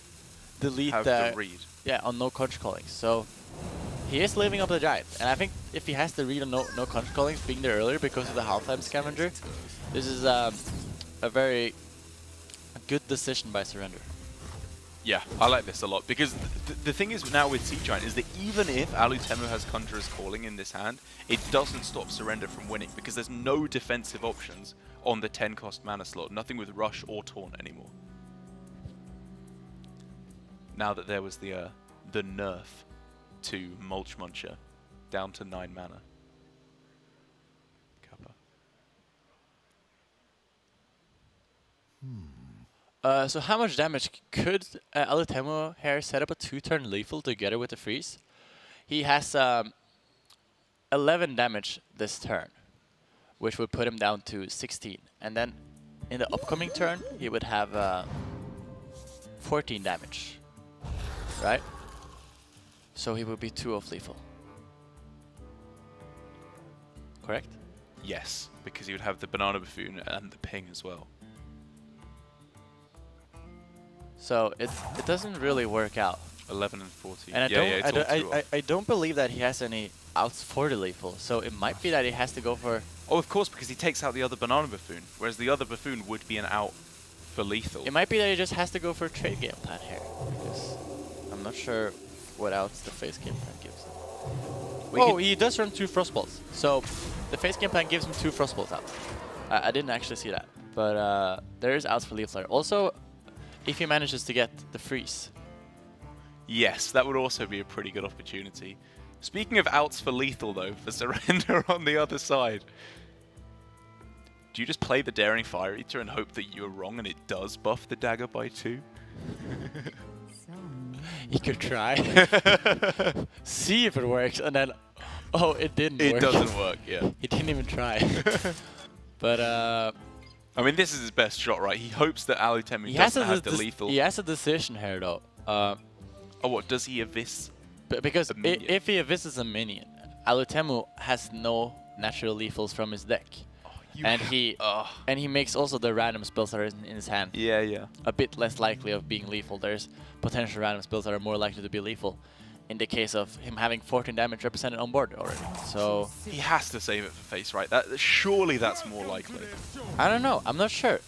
delete the read. Yeah, on no Conch Callings. So he is living up to the Giant, and I think if he has to read on no Conch Callings being there earlier because of the Half-Time Scavenger, this is a very good decision by Surrender. Yeah, I like this a lot because the thing is now with Sea Giant is that even if Alutemu has Conjurer's Calling in this hand, it doesn't stop Surrender from winning because there's no defensive options on the 10-cost mana slot. Nothing with Rush or Taunt anymore. Now that there was the nerf to Mulch Muncher down to 9 mana. Kappa. So how much damage could Alutemu here set up a 2-turn lethal together with the freeze? He has 11 damage this turn, which would put him down to 16. And then in the upcoming turn, he would have 14 damage, right? So he would be 2 of lethal. Correct? Yes, because he would have the Banana Buffoon and the ping as well. So it doesn't really work out. 11 and 14. And I I don't believe that he has any outs for the lethal. So it might be that he has to go for... Oh, of course, because he takes out the other Banana Buffoon, whereas the other Buffoon would be an out for lethal. It might be that he just has to go for a trade game plan here. Because I'm not sure what outs the face game plan gives him. Oh, he does run 2 Frostbolts. So the face game plan gives him 2 Frostbolts out. I didn't actually see that. But there is outs for lethal. Also, if he manages to get the freeze. Yes, that would also be a pretty good opportunity. Speaking of outs for lethal, though, for Surrender on the other side, do you just play the Daring Fire Eater and hope that you're wrong and it does buff the dagger by 2? You could try. See if it works, and then... Oh, it didn't work. It doesn't work, yeah. He didn't even try. But, I mean, this is his best shot, right? He hopes that Alutemu doesn't have the lethal. He has a decision here, though. Oh, what? Does he abyss? Because if he abysses a minion, Alutemu has no natural lethals from his deck. And he makes also the random spells that are in his hand a bit less likely of being lethal. There's potential random spells that are more likely to be lethal in the case of him having 14 damage represented on board already. So he has to save it for face, right? Surely that's more likely. I don't know. I'm not sure.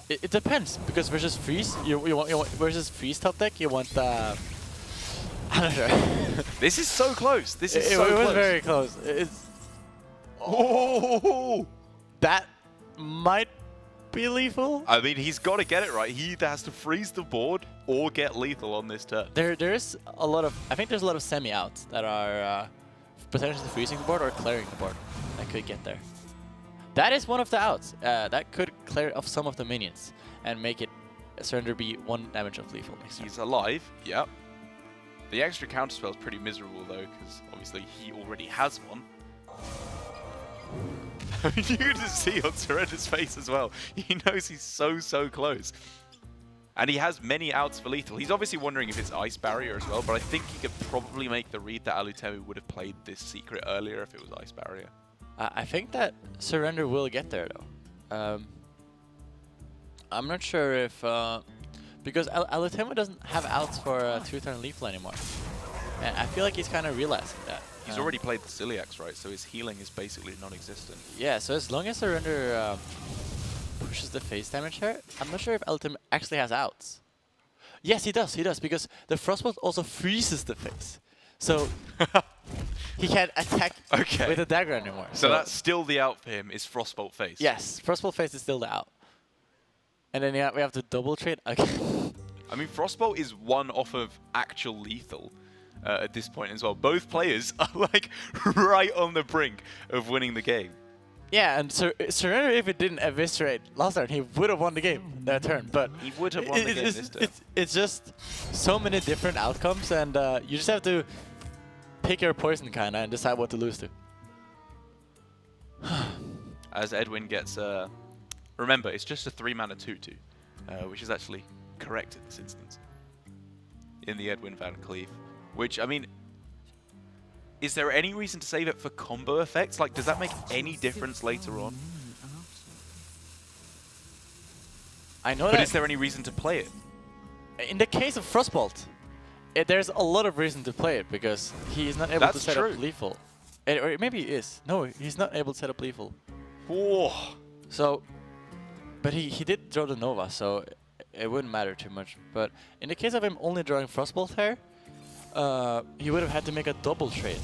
It depends, because versus freeze, you want versus freeze top deck, you want I'm not sure. This is so close. This is so close. It was very close. Oh! That might be lethal. I mean, he's got to get it right. He either has to freeze the board or get lethal on this turn. There is a lot of... I think there's a lot of semi-outs that are potentially freezing the board or clearing the board that could get there. That is one of the outs. That could clear off some of the minions and make it Surrender be 1 damage of lethal next turn. He's alive, yep. The extra counterspell is pretty miserable, though, because obviously he already has one. You can just see on Surrender's face as well. He knows he's so close. And he has many outs for lethal. He's obviously wondering if it's Ice Barrier as well, but I think he could probably make the read that Alutemu would have played this secret earlier if it was Ice Barrier. I think that Surrender will get there, though. I'm not sure if... because Alutemu doesn't have outs for 2-turn lethal anymore. And I feel like he's kind of realizing that. He's already played the Celiacs, right? So his healing is basically non-existent. Yeah, so as long as Surrender pushes the face damage here, I'm not sure if Alutemu actually has outs. Yes, he does, because the Frostbolt also freezes the face. So he can't attack with a dagger anymore. So that's still the out for him, is Frostbolt face? Yes, Frostbolt face is still the out. And then we have to double trade again. I mean, Frostbolt is 1 off of actual lethal at this point as well. Both players are like right on the brink of winning the game. Yeah, and Surrender, if it didn't eviscerate last turn, he would have won the game that turn. But he would have won the game this turn. It's just so many different outcomes, and you just have to pick your poison kind of and decide what to lose to. As Edwin gets... remember, it's just a 3-mana 2/2, which is actually correct in this instance. In the Edwin Van Cleef. Which, I mean, is there any reason to save it for combo effects? Like, does that make any difference later on? I know that. But is there any reason to play it? In the case of Frostbolt, there's a lot of reason to play it because he's not able to set up lethal. Or maybe he is. No, he's not able to set up lethal. Whoa. So, but he did draw the Nova, so it wouldn't matter too much. But in the case of him only drawing Frostbolt here, he would have had to make a double trade,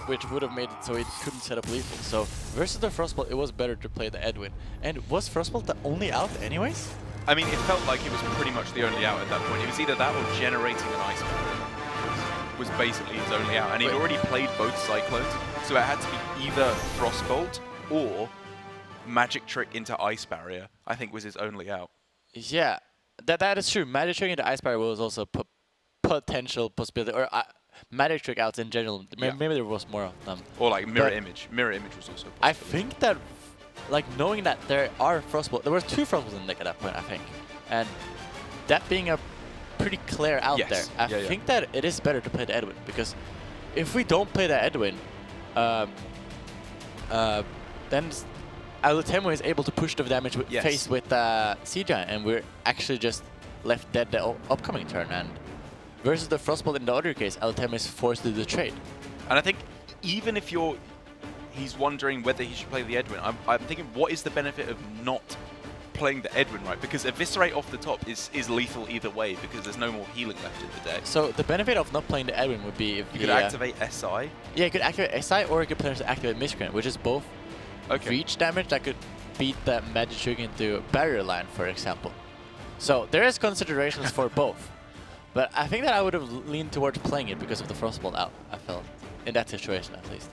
which would have made it so he couldn't set up lethal. So versus the Frostbolt, it was better to play the Edwin. And was Frostbolt the only out anyways? I mean, it felt like it was pretty much the only out at that point. It was either that or generating an Ice Barrier was basically his only out. And he'd already played both Cyclones, so it had to be either Frostbolt or Magic Trick into Ice Barrier, I think was his only out. Yeah, that is true. Magic Trick into Ice Barrier was also potential possibility, or Magic Trick outs in general. Maybe there was more of them. Or like Mirror Image. Mirror Image was also I think that, like, knowing that there are Frostbolt, there were 2 Frostbolts in the deck at that point, I think. And that being a pretty clear out Yes. there. I Yeah. think that it is better to play the Edwin, because if we don't play the Edwin, then Alutemu is able to push the damage Yes. face with Sea Giant, and we're actually just left dead the upcoming turn. And versus the Frostbolt in the other case, Alutemu is forced to do the trade. And I think even if he's wondering whether he should play the Edwin, I'm thinking, what is the benefit of not playing the Edwin, right? Because Eviscerate off the top is lethal either way, because there's no more healing left in the deck. So the benefit of not playing the Edwin would be if You could activate SI. Yeah, you could activate SI, or you could potentially activate Miscreant, which is both reach damage that could beat the Magic Trick into Barrier Line, for example. So there is considerations for both. But I think that I would have leaned towards playing it because of the Frostbolt out, I felt, in that situation at least.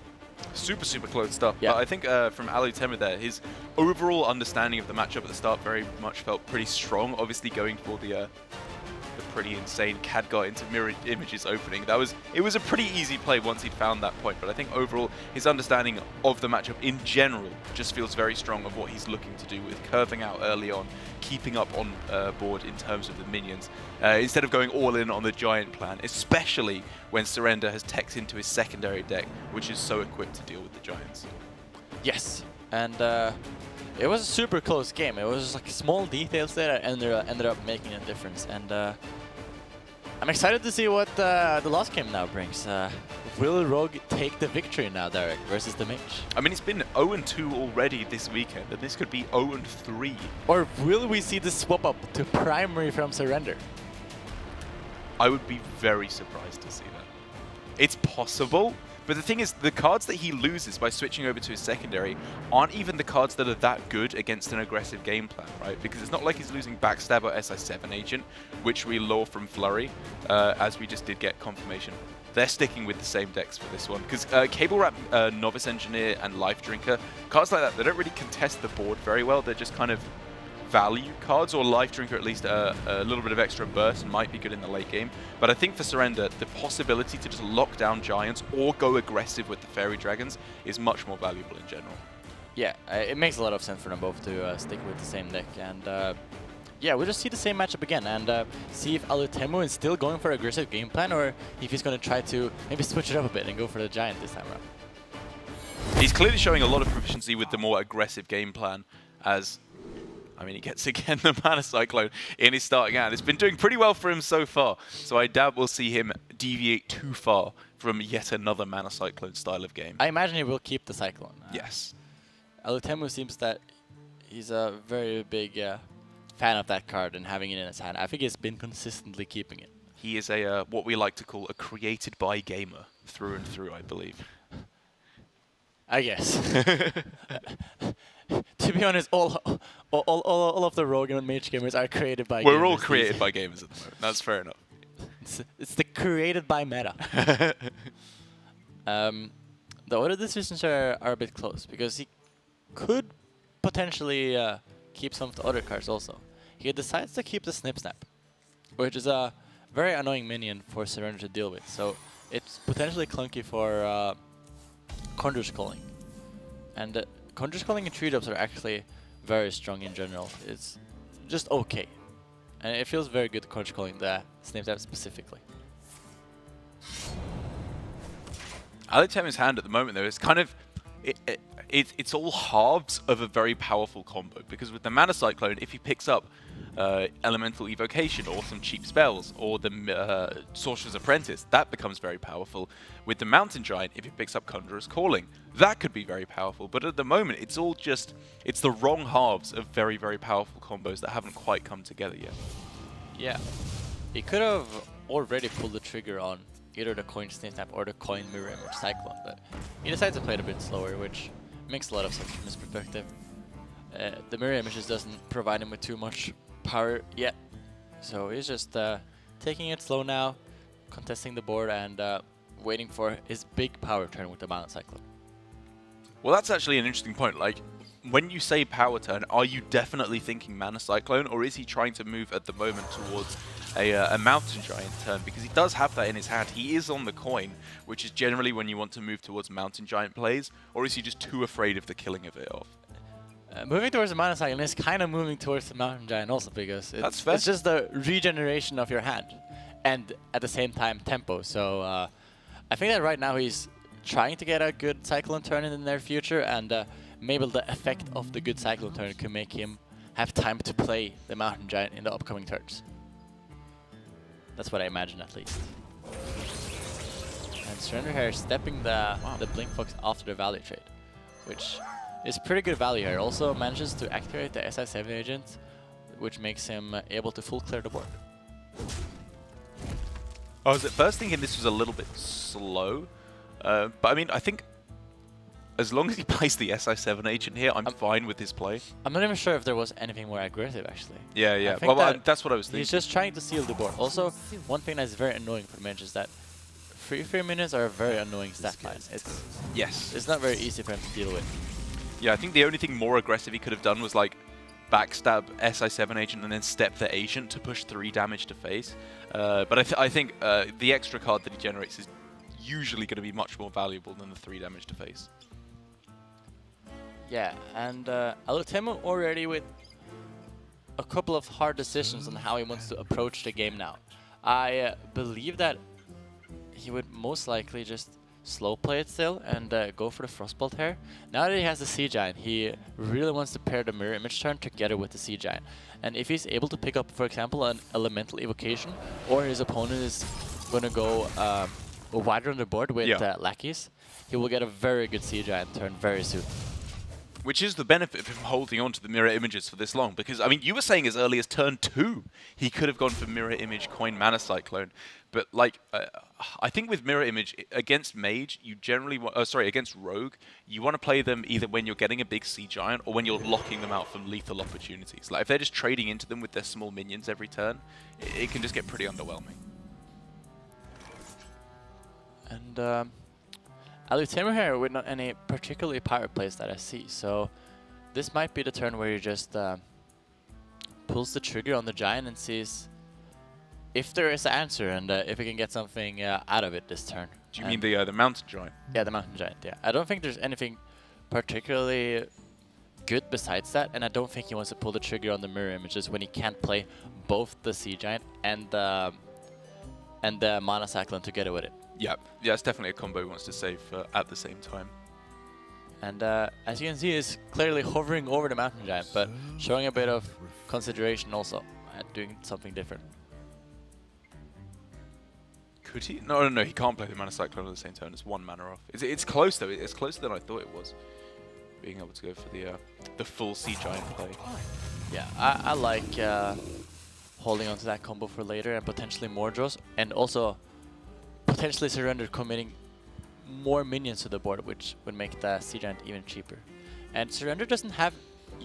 Super, super close stuff. Yeah. But I think from Alutemu there, his overall understanding of the matchup at the start very much felt pretty strong. Obviously going for the pretty insane Khadgar into mirror images opening. It was a pretty easy play once he'd found that point. But I think overall his understanding of the matchup in general just feels very strong of what he's looking to do with curving out early on, keeping up on board in terms of the minions, instead of going all in on the giant plan, especially when Surrender has teched into his secondary deck, which is so equipped to deal with the giants. Yes, and it was a super close game. It was just like small details there that ended up making a difference. And I'm excited to see what the last game now brings. Will Rogue take the victory now, Derek, versus the Mage? I mean, it's been 0-2 already this weekend, and this could be 0-3. Or will we see the swap up to primary from Surrender? I would be very surprised to see that. It's possible, but the thing is, the cards that he loses by switching over to his secondary aren't even the cards that are that good against an aggressive game plan, right? Because it's not like he's losing Backstab or SI7 Agent, which we lure from Flurry, as we just did get confirmation. They're sticking with the same decks for this one, because Cable Wrap, Novice Engineer, and Life Drinker, cards like that, they don't really contest the board very well. They're just kind of value cards, or Life Drinker at least a little bit of extra burst might be good in the late game. But I think for Surrender, the possibility to just lock down giants or go aggressive with the Fairy Dragons is much more valuable in general. Yeah, it makes a lot of sense for them both to stick with the same deck. And yeah, we'll just see the same matchup again and see if Alutemu is still going for aggressive game plan, or if he's going to try to maybe switch it up a bit and go for the giant this time around. He's clearly showing a lot of proficiency with the more aggressive game plan, as I mean, he gets again the Mana Cyclone in his starting hand. It's been doing pretty well for him so far, so I doubt we'll see him deviate too far from yet another Mana Cyclone style of game. I imagine he will keep the Cyclone. Yes. Alutemu seems that he's a very big fan of that card and having it in his hand. I think he's been consistently keeping it. He is a what we like to call a created by gamer through and through, I believe. I guess. To be honest, all of the Rogue and Mage gamers are created by gamers. We're all created by gamers at the moment. That's fair enough. It's the created by meta. The other decisions are a bit close, because he could potentially keep some of the other cards also. He decides to keep the Snip Snap, which is a very annoying minion for Surrender to deal with. So it's potentially clunky for Conjure's Calling. And Conjure's Calling and 3-drops are actually very strong in general. It's just okay. And it feels very good Conjure's Calling the Snip Snap specifically. Alutemu's hand at the moment, though, is kind of... It's all halves of a very powerful combo, because with the Mana Cyclone, if he picks up Elemental Evocation or some cheap spells, or the Sorcerer's Apprentice, that becomes very powerful. With the Mountain Giant, if he picks up Conjurer's Calling, that could be very powerful. But at the moment, it's all just... It's the wrong halves of very, very powerful combos that haven't quite come together yet. Yeah. He could have already pulled the trigger on either the Coin Snip Snap or the Coin Mirror Image Cyclone, but he decided to play it a bit slower, which makes a lot of sense from his perspective. The Mirror Images doesn't provide him with too much power yet, so he's just taking it slow now, contesting the board, and waiting for his big power turn with the Mana Cyclone. Well, that's actually an interesting point. Like, when you say power turn, are you definitely thinking Mana Cyclone, or is he trying to move at the moment towards a Mountain Giant turn? Because he does have that in his hand. He is on the coin, which is generally when you want to move towards Mountain Giant plays, or is he just too afraid of the killing of it off? Moving towards the Mana Cyclone is kind of moving towards the Mountain Giant also, because That's fair. it's just the regeneration of your hand, and at the same time tempo. So I think that right now he's trying to get a good Cyclone turn in the near future, and maybe the effect of the good Cyclone turn could make him have time to play the Mountain Giant in the upcoming turns. That's what I imagine, at least. And Surrender here stepping the Blink Fox after the value trade, which is pretty good value here. Also manages to activate the SI7 agent, which makes him able to full clear the board. I was at first thinking this was a little bit slow, but I mean, I think as long as he plays the SI7 agent here, I'm fine with his play. I'm not even sure if there was anything more aggressive, actually. Yeah, yeah. Well, that's what I was thinking. He's just trying to seal the board. Also, one thing that's very annoying for the mage is that free minions are a very annoying stat line. It's not very easy for him to deal with. Yeah, I think the only thing more aggressive he could have done was like backstab SI7 agent and then step the agent to push 3 damage to face. But I think the extra card that he generates is usually going to be much more valuable than the 3 damage to face. Yeah, and Alutemu already with a couple of hard decisions on how he wants to approach the game now. I believe that he would most likely just slow play it still and go for the Frostbolt here. Now that he has the Sea Giant, he really wants to pair the Mirror Image turn together with the Sea Giant. And if he's able to pick up, for example, an Elemental Evocation, or his opponent is going to go wider on the board with lackeys, he will get a very good Sea Giant turn very soon. Which is the benefit of him holding on to the mirror images for this long. Because, I mean, you were saying as early as turn 2, he could have gone for mirror image, coin, mana cyclone. But, like, I think with mirror image, against mage, you generally against rogue, you want to play them either when you're getting a big sea giant or when you're locking them out from lethal opportunities. Like, if they're just trading into them with their small minions every turn, it can just get pretty underwhelming. And, Alutemu here with not any particularly pirate plays that I see, so this might be the turn where he just pulls the trigger on the giant and sees if there is an answer and if he can get something out of it this turn. Do you mean the mountain giant? Yeah, the mountain giant, yeah. I don't think there's anything particularly good besides that, and I don't think he wants to pull the trigger on the mirror images when he can't play both the sea giant and the mana cyclone together with it. Yeah, it's definitely a combo he wants to save at the same time. And as you can see, he's clearly hovering over the mountain giant, but showing a bit of consideration also at doing something different. Could he? No, he can't play the mana cyclone at the same turn. It's 1 mana off. It's close though. It's closer than I thought it was. Being able to go for the full sea giant play. Yeah, I like holding on to that combo for later and potentially more draws, and also potentially Surrender committing more minions to the board, which would make the Sea Giant even cheaper. And Surrender doesn't have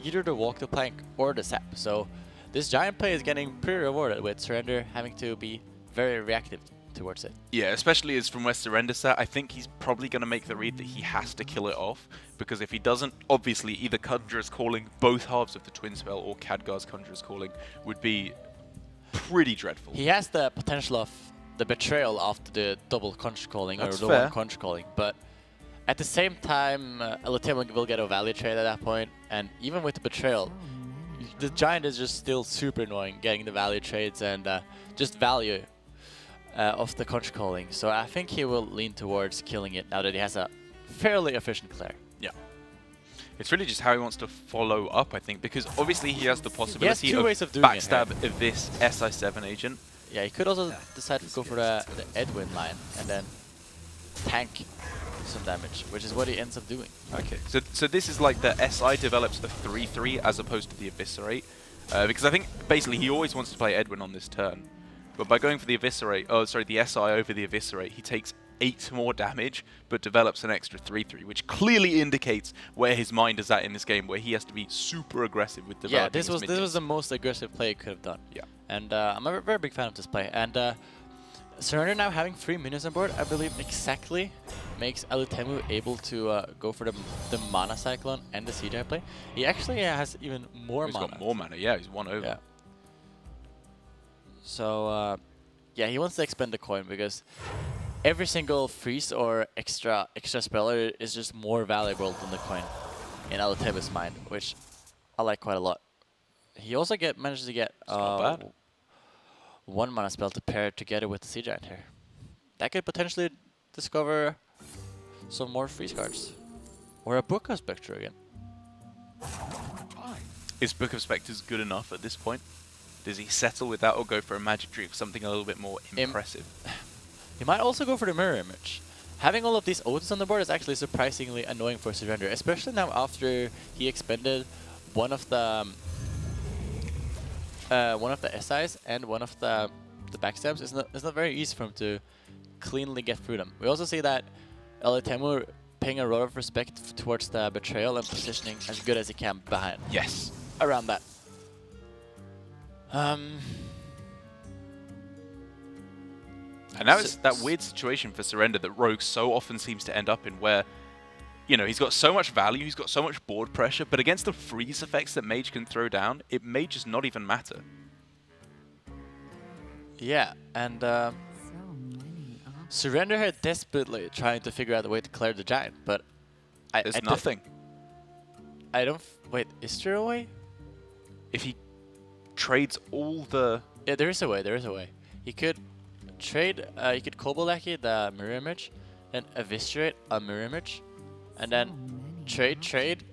either the Walk the Plank or the Sap, so this Giant play is getting pretty rewarded with Surrender having to be very reactive towards it. Yeah, especially as from where Surrender sat, I think he's probably going to make the read that he has to kill it off, because if he doesn't, obviously either Conjurer's Calling, both halves of the Twin Spell, or Khadgar's Conjurer's Calling would be pretty dreadful. He has the potential of the betrayal after the double Conjure Calling, That's or the fair. one Conjure Calling, but at the same time, Alutemu will get a value trade at that point, and even with the betrayal, the Giant is just still super annoying getting the value trades and just value of the Conjure Calling. So I think he will lean towards killing it now that he has a fairly efficient Claire. Yeah. It's really just how he wants to follow up, I think, because obviously he has the possibility two of ways of doing backstab it, this SI7 agent. Yeah, he could also decide to go for the Edwin line and then tank some damage, which is what he ends up doing. Okay, so this is like the SI develops the 3/3 as opposed to the Eviscerate, because I think basically he always wants to play Edwin on this turn, but by going for the Eviscerate, the SI over the Eviscerate, he takes 8 more damage, but develops an extra 3/3, which clearly indicates where his mind is at in this game, where he has to be super aggressive with developing this was the most aggressive play he could have done. Yeah. And I'm a very big fan of this play. And Surrender now having 3 minions on board, I believe exactly makes Alutemu able to go for the Mana Cyclone and the Sea Giant play. He actually has even more mana. He's got more mana, yeah, he's 1 over. Yeah. So, yeah, he wants to expend the coin because every single freeze or extra speller is just more valuable than the coin in Alutemu's mind, which I like quite a lot. He also manages to get not bad. 1 mana spell to pair together with the Sea Giant here. That could potentially discover some more freeze cards. Or a Book of Spectre again. Is Book of Spectres good enough at this point? Does he settle with that or go for a Magic Tree for something a little bit more impressive? He might also go for the Mirror Image. Having all of these Oaths on the board is actually surprisingly annoying for Surrender, especially now after he expended one of the SIs and one of the backstabs. It's not very easy for him to cleanly get through them. We also see that Alutemu paying a lot of respect towards the Betrayal and positioning as good as he can behind. Yes. Around that. And now it's that weird situation for Surrender that Rogue so often seems to end up in where, you know, he's got so much value, he's got so much board pressure, but against the freeze effects that Mage can throw down, it may just not even matter. Yeah, and So many options. Surrender here desperately trying to figure out a way to clear the Giant, but There's nothing. I don't... Wait, is there a way? If he trades all the... Yeah, there is a way, there is a way. He could trade, he could Kobolaki the Mirror Image, then Eviscerate a Mirror Image, and then trade,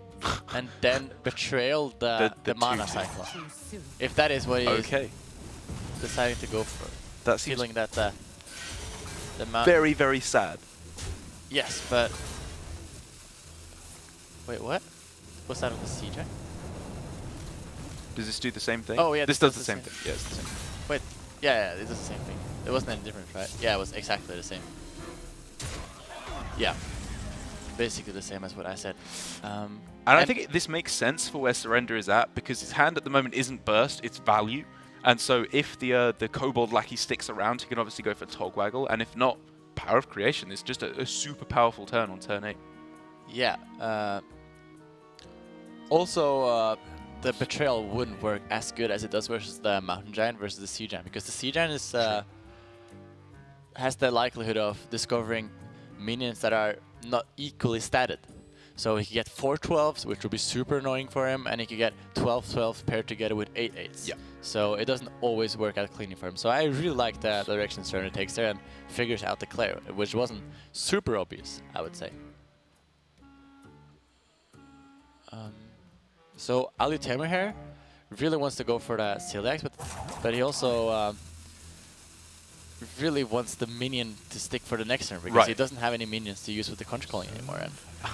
and then Betrayal the mana cycle. Too soon. If that is what he is Okay. deciding to go for. That seems Feeling that the very, very sad. Yes, but... Wait, what? What's that of the CJ? Does this do the same thing? Oh, yeah, This this does the same thing. Yeah, it's the same. Wait, yeah, it does the same thing. It wasn't any different, right? Yeah, it was exactly the same. Yeah. Basically the same as what I said. And I think this makes sense for where Surrender is at, because his hand at the moment isn't burst, it's value. And so if the Kobold Lackey sticks around, he can obviously go for Togwaggle, and if not, Power of Creation is just a super powerful turn on turn 8. Yeah. Also, the Betrayal wouldn't work as good as it does versus the Mountain Giant versus the Sea Giant, because the Sea Giant is has the likelihood of discovering minions that are not equally statted. So he could get 4 12s, which would be super annoying for him, and he could get 12 12s paired together with 8 8s. Yeah. So it doesn't always work out cleanly for him. So I really like the direction Surrender takes there and figures out the clear, which wasn't super obvious, I would say. So Alutemu here really wants to go for the Celiax, but he also really wants the minion to stick for the next turn, because he Right. doesn't have any minions to use with the Conch Calling anymore. And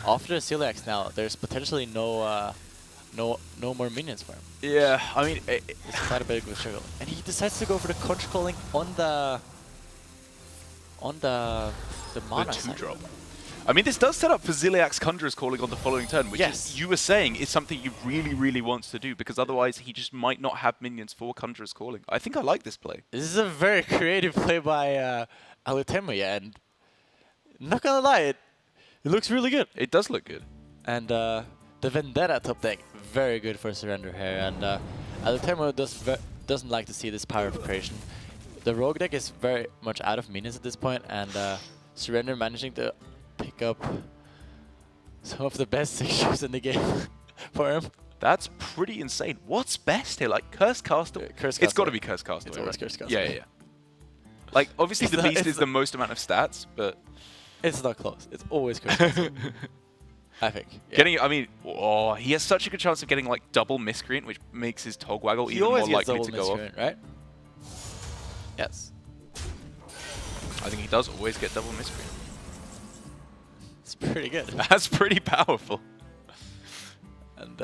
after the Celiax now, there's potentially no more minions for him. Yeah, I mean... It's quite a bit of a struggle. And he decides to go for the Conch Calling on the mana side. 2-drop. I mean, this does set up for Ziliax Conjurer's Calling on the following turn, which Yes. is, you were saying is something he really, really wants to do, because otherwise he just might not have minions for Conjurer's Calling. I think I like this play. This is a very creative play by Alutemu, yeah, and not gonna lie, it looks really good. It does look good. And the Vendetta top deck, very good for Surrender here. And Alutemu doesn't like to see this Power of Creation. The Rogue deck is very much out of minions at this point, and Surrender managing to pick up some of the best fixtures in the game for him. That's pretty insane. What's best here? Like, Curse Castaway? Curse It's got to Castaway. be Curse Castaway, It's always right? Curse Castaway. Yeah, yeah, yeah. Like, obviously It's the not- Beast it's is the most amount of stats, but... It's not close. It's always Curse Castaway, I think. Yeah. Getting, I mean, oh, he has such a good chance of getting, like, double Miscreant, which makes his Togwaggle He even always more gets likely double to go off. Miscreant, right? Yes. I think he does always get double Miscreant. It's pretty good. That's pretty powerful. And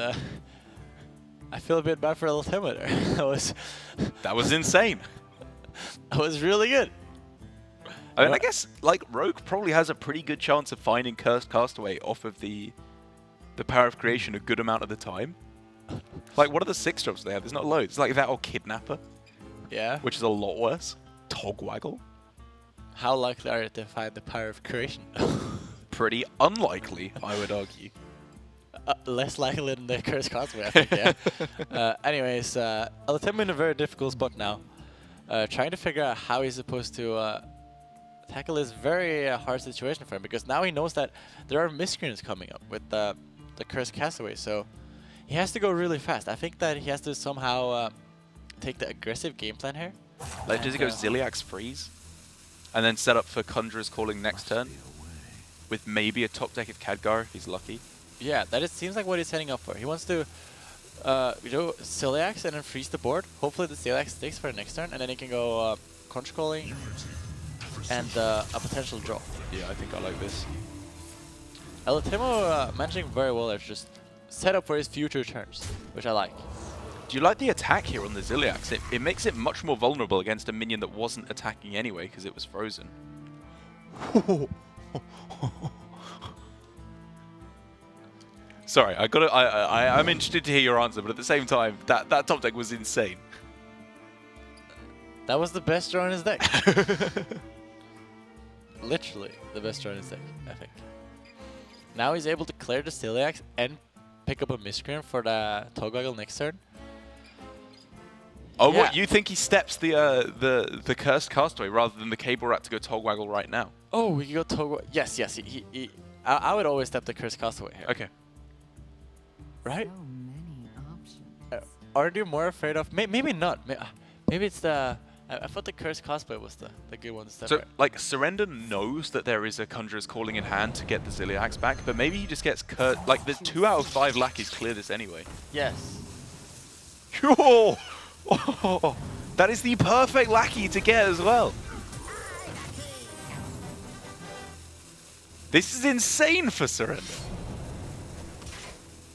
I feel a bit bad for Alutemu there. That was insane. That was really good. I mean, I guess, like, Rogue probably has a pretty good chance of finding Cursed Castaway off of the Power of Creation a good amount of the time. Like, what are the 6-drops they have? There's not loads. It's like that or Kidnapper, Yeah. which is a lot worse. Togwaggle. How likely are you to find the Power of Creation? Pretty unlikely, I would argue. Less likely than the Cursed Castaway, I think, yeah. Anyways, Alutemu in a very difficult spot now. Trying to figure out how he's supposed to tackle this very hard situation for him, because now he knows that there are miscreants coming up with the Cursed Castaway, so he has to go really fast. I think that he has to somehow take the aggressive game plan here. Like, does he go Ziliax freeze? And then set up for Conjurer's Calling next turn? With maybe a top deck of Khadgar if he's lucky? Yeah, that seems like what he's setting up for. He wants to Celiax and then freeze the board. Hopefully the Celiax sticks for the next turn, and then he can go Conch Calling and a potential draw. Yeah, I think I like this. Alutemu managing very well as just set up for his future turns, which I like. Do you like the attack here on the Ziliax? It makes it much more vulnerable against a minion that wasn't attacking anyway because it was frozen. Sorry, I'm interested to hear your answer, but at the same time, that top deck was insane. That was the best draw in his deck. Literally the best draw in his deck, I think. Now he's able to clear the Celiax and pick up a Miscreant for the Togwaggle next turn. Oh, yeah. What? You think he steps the Cursed Castaway rather than the Cable Rat to go Togwaggle right now? Oh, we can go Togwaggle. Yes, yes. I would always step the Cursed Castaway here. Okay. Right? So many options. Aren't you more afraid of... maybe not. Maybe it's the... I thought the Cursed Castaway was the good one to step. So, like, Surrender knows that there is a Conjurer's Calling in hand to get the Ziliax back, but maybe he just gets like, the 2 out of 5 lackeys clear this anyway. Yes. Oh, oh, that is the perfect lackey to get as well. This is insane for Surrender.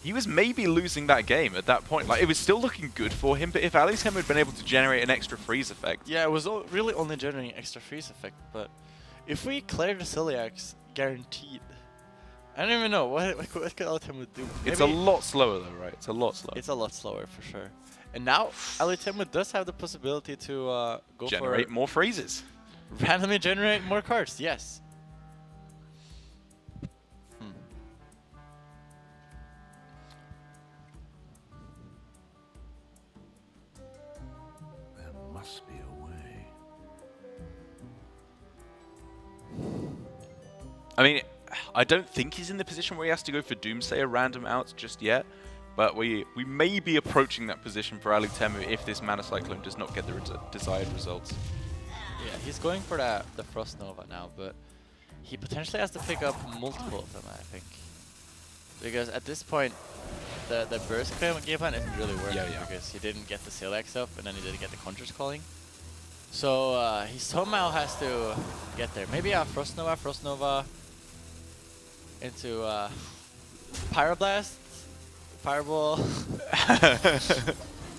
He was maybe losing that game at that point. Like, it was still looking good for him, but if Alutemu had been able to generate an extra freeze effect... Yeah, it was really only generating extra freeze effect, but if we clear the Celiax, guaranteed. I don't even know, what could Alutemu do? It's a lot slower though, right? It's a lot slower. It's a lot slower, for sure. And now, Alutemu does have the possibility to go generate more freezes. Randomly generate more cards, yes. Must be a way. I mean, I don't think he's in the position where he has to go for Doomsayer random outs just yet, but we may be approaching that position for Alutemu if this Mana Cyclone does not get the desired results. Yeah, he's going for the Frost Nova now, but he potentially has to pick up multiple of them, I think. Because at this point, the burst game plan isn't really working because he didn't get the Celiax up and then he didn't get the Conjurer's Calling. So he somehow has to get there. Maybe a Frost Nova into Pyroblast, Fireball.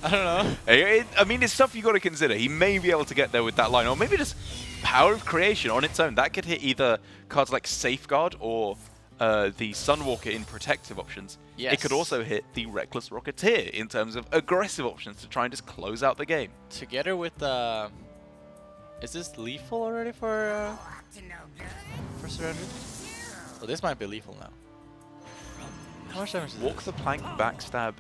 I don't know. I mean, it's stuff you got to consider. He may be able to get there with that line, or maybe just Power of Creation on its own. That could hit either cards like Safeguard or the Sunwalker in protective options. Yes. It could also hit the Reckless Rocketeer in terms of aggressive options to try and just close out the game. Together with the... is this lethal already for Surrender? Well, this might be lethal now. How much damage is Walk this? the Plank, Backstab.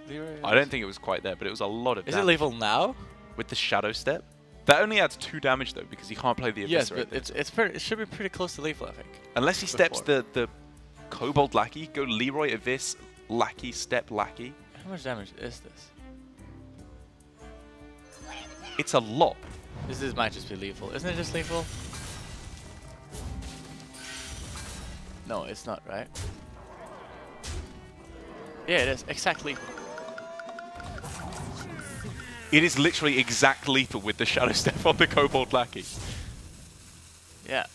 Leroy I don't think it was quite there, but it was a lot of damage. Is it lethal now? With the Shadow Step? That only adds 2 damage though, because he can't play the Yes, Eviscerate. but it should be pretty close to lethal, I think. Unless he steps the Kobold Lackey, go Leroy, Abyss, Lackey, Step, Lackey. How much damage is this? It's a lot. This might just be lethal. Isn't it just lethal? No, it's not, right? Yeah, it is. Exact lethal. It is literally exact lethal with the Shadow Step on the Kobold Lackey. Yeah.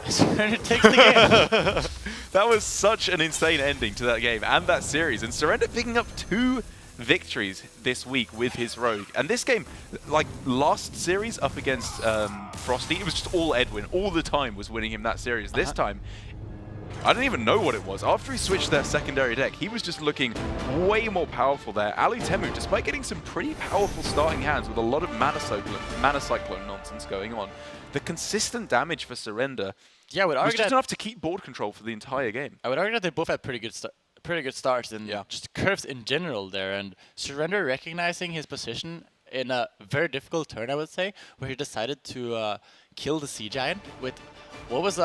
Surrender takes the game. That was such an insane ending to that game and that series. And Surrender picking up 2 victories this week with his Rogue. And this game, like last series up against Frosty, it was just all Edwin. All the time was winning him that series. This time, I don't even know what it was. After he switched their secondary deck, he was just looking way more powerful there. Alutemu, despite getting some pretty powerful starting hands with a lot of Mana Cyclone nonsense going on, the consistent damage for Surrender was just enough to keep board control for the entire game. I would argue that they both had pretty good starts and just curves in general there. And Surrender recognizing his position in a very difficult turn, I would say, where he decided to kill the Sea Giant with what was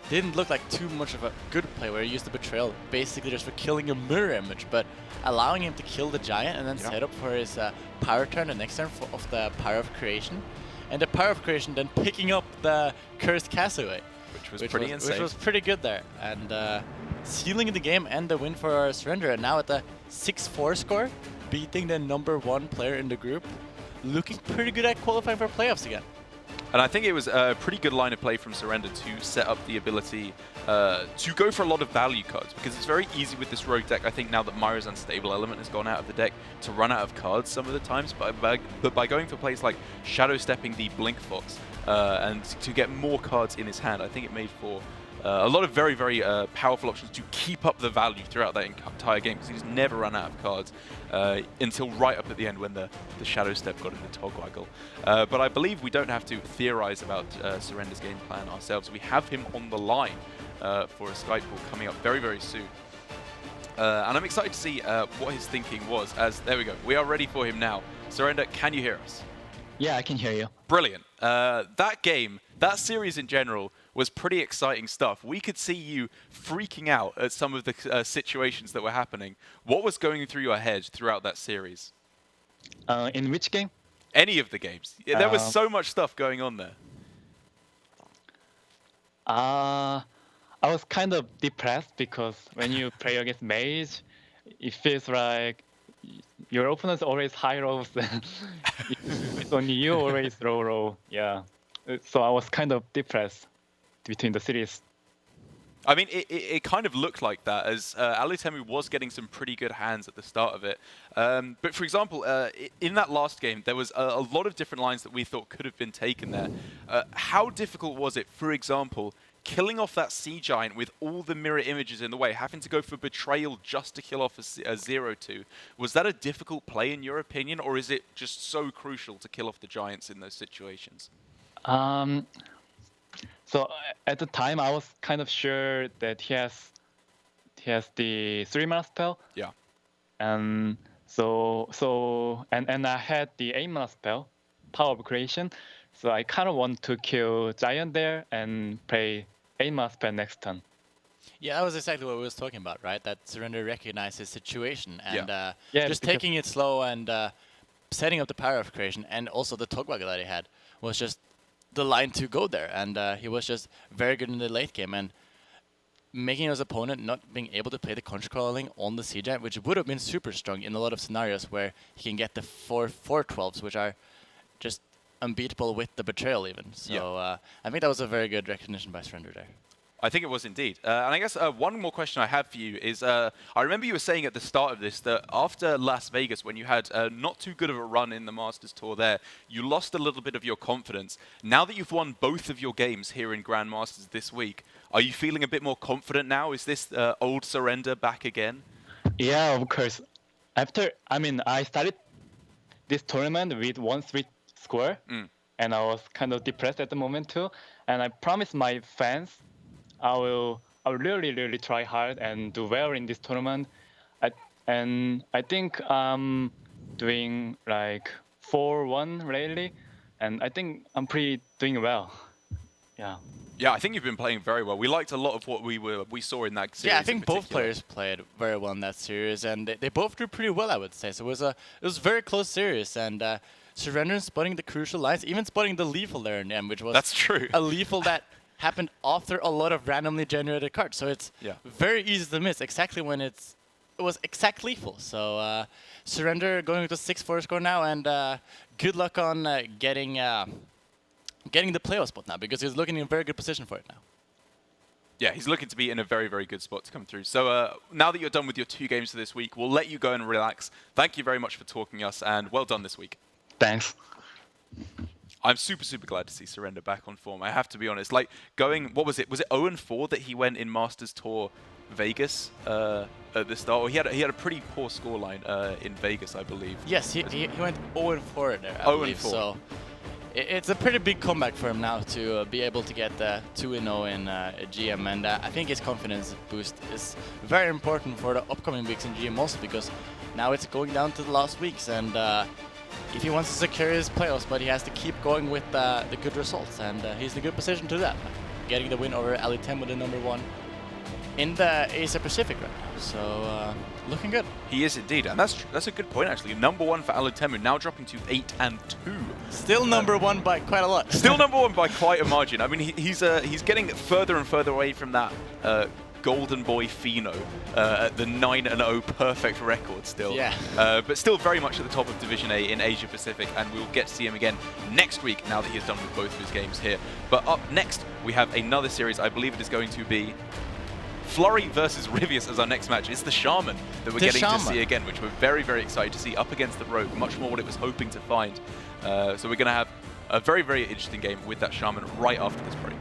didn't look like too much of a good play where he used the betrayal basically just for killing a mirror image, but allowing him to kill the giant and then set up for his power turn the next turn of the power of creation, and the power of creation then picking up the cursed castaway, which was pretty insane. Which was pretty good there, and sealing the game and the win for Surrender. And now at the 6-4 score, beating the #1 player in the group, looking pretty good at qualifying for playoffs again. And I think it was a pretty good line of play from Surrender to set up the ability to go for a lot of value cards, because it's very easy with this rogue deck, I think, now that Myra's Unstable Element has gone out of the deck, to run out of cards some of the times, but by going for plays like Shadow Stepping the Blink Fox and to get more cards in his hand, I think it made for a lot of very, very powerful options to keep up the value throughout that entire game, because he's never run out of cards until right up at the end when the Shadow Step got in the Togwaggle. But I believe we don't have to theorize about Surrender's game plan ourselves. We have him on the line for a Skype call coming up very, very soon. And I'm excited to see what his thinking was, as there we go. We are ready for him now. Surrender, can you hear us? Yeah, I can hear you. Brilliant. That game, that series in general, was pretty exciting stuff. We could see you freaking out at some of the situations that were happening. What was going through your head throughout that series? In which game? Any of the games. Yeah, there was so much stuff going on there. I was kind of depressed because when you play against Mage, it feels like your opponent's always high rolls. It's only you always low roll. Yeah. So I was kind of depressed between the series. I mean, it kind of looked like that, as Alutemu was getting some pretty good hands at the start of it. But for example, in that last game, there was a lot of different lines that we thought could have been taken there. How difficult was it, for example, killing off that Sea Giant with all the mirror images in the way, having to go for Betrayal just to kill off a 0-2? Was that a difficult play in your opinion, or is it just so crucial to kill off the Giants in those situations? So at the time, I was kind of sure that he has the 3-mana spell. Yeah. And and I had the 8-mana spell, Power of Creation. So I kind of want to kill Giant there and play 8-mana spell next turn. Yeah, that was exactly what we was talking about, right? That Surrender recognized his situation and just taking it slow and setting up the Power of Creation, and also the Togwaggle that he had was just the line to go there, and he was just very good in the late game and making his opponent not being able to play the Conch Crawling on the Sea Giant, which would have been super strong in a lot of scenarios where he can get the 4/12s, which are just unbeatable with the Betrayal even. So I think that was a very good recognition by Surrender there. I think it was indeed. And I guess one more question I have for you is, I remember you were saying at the start of this that after Las Vegas, when you had not too good of a run in the Masters Tour there, you lost a little bit of your confidence. Now that you've won both of your games here in Grandmasters this week, are you feeling a bit more confident now? Is this old Surrender back again? Yeah, of course. I started this tournament with 1 sweet score, and I was kind of depressed at the moment too. And I promised my fans I will really, really try hard and do well in this tournament. I think I'm doing like 4-1 lately, and I think I'm pretty doing well. Yeah. Yeah, I think you've been playing very well. We liked a lot of what we saw in that series. Yeah, I think both players played very well in that series, and they both drew pretty well, I would say. So it was a very close series, and Surrender spotting the crucial lines, even spotting the lethal there in the end, which was a lethal that happened after a lot of randomly generated cards. So it's very easy to miss exactly when it was exact lethal. So Surrender going with a 6-4 score now, and good luck on getting the playoff spot now, because he's looking in a very good position for it now. Yeah, he's looking to be in a very, very good spot to come through. So now that you're done with your 2 games for this week, we'll let you go and relax. Thank you very much for talking to us, and well done this week. Thanks. I'm super, super glad to see Surrender back on form. I have to be honest. Like, what was it? Was it 0-4 that he went in Masters Tour Vegas at the start? Or he had a pretty poor scoreline in Vegas, I believe. Yes, he went 0-4 there, I believe. So it's a pretty big comeback for him now to be able to get 2-0 in GM, and I think his confidence boost is very important for the upcoming weeks in GM also, because now it's going down to the last weeks, and if he wants to secure his playoffs, but he has to keep going with the good results, and he's in a good position to do that. getting the win over Alutemu, the #1 in the Asia Pacific right now. So looking good. He is indeed, and that's a good point actually. #1 for Alutemu, now dropping to 8-2. Still #1 by quite a lot. Still #1 by quite a margin. I mean, he's getting further and further away from that golden boy Pheno at the 9-0 perfect record still. Yeah. But still very much at the top of Division A in Asia Pacific, and we'll get to see him again next week now that he has done with both of his games here. But up next, we have another series. I believe it is going to be Flurry versus Rivius as our next match. It's the Shaman that we're getting to see again, which we're very, very excited to see up against the Rogue, much more what it was hoping to find. So we're going to have a very, very interesting game with that Shaman right after this break.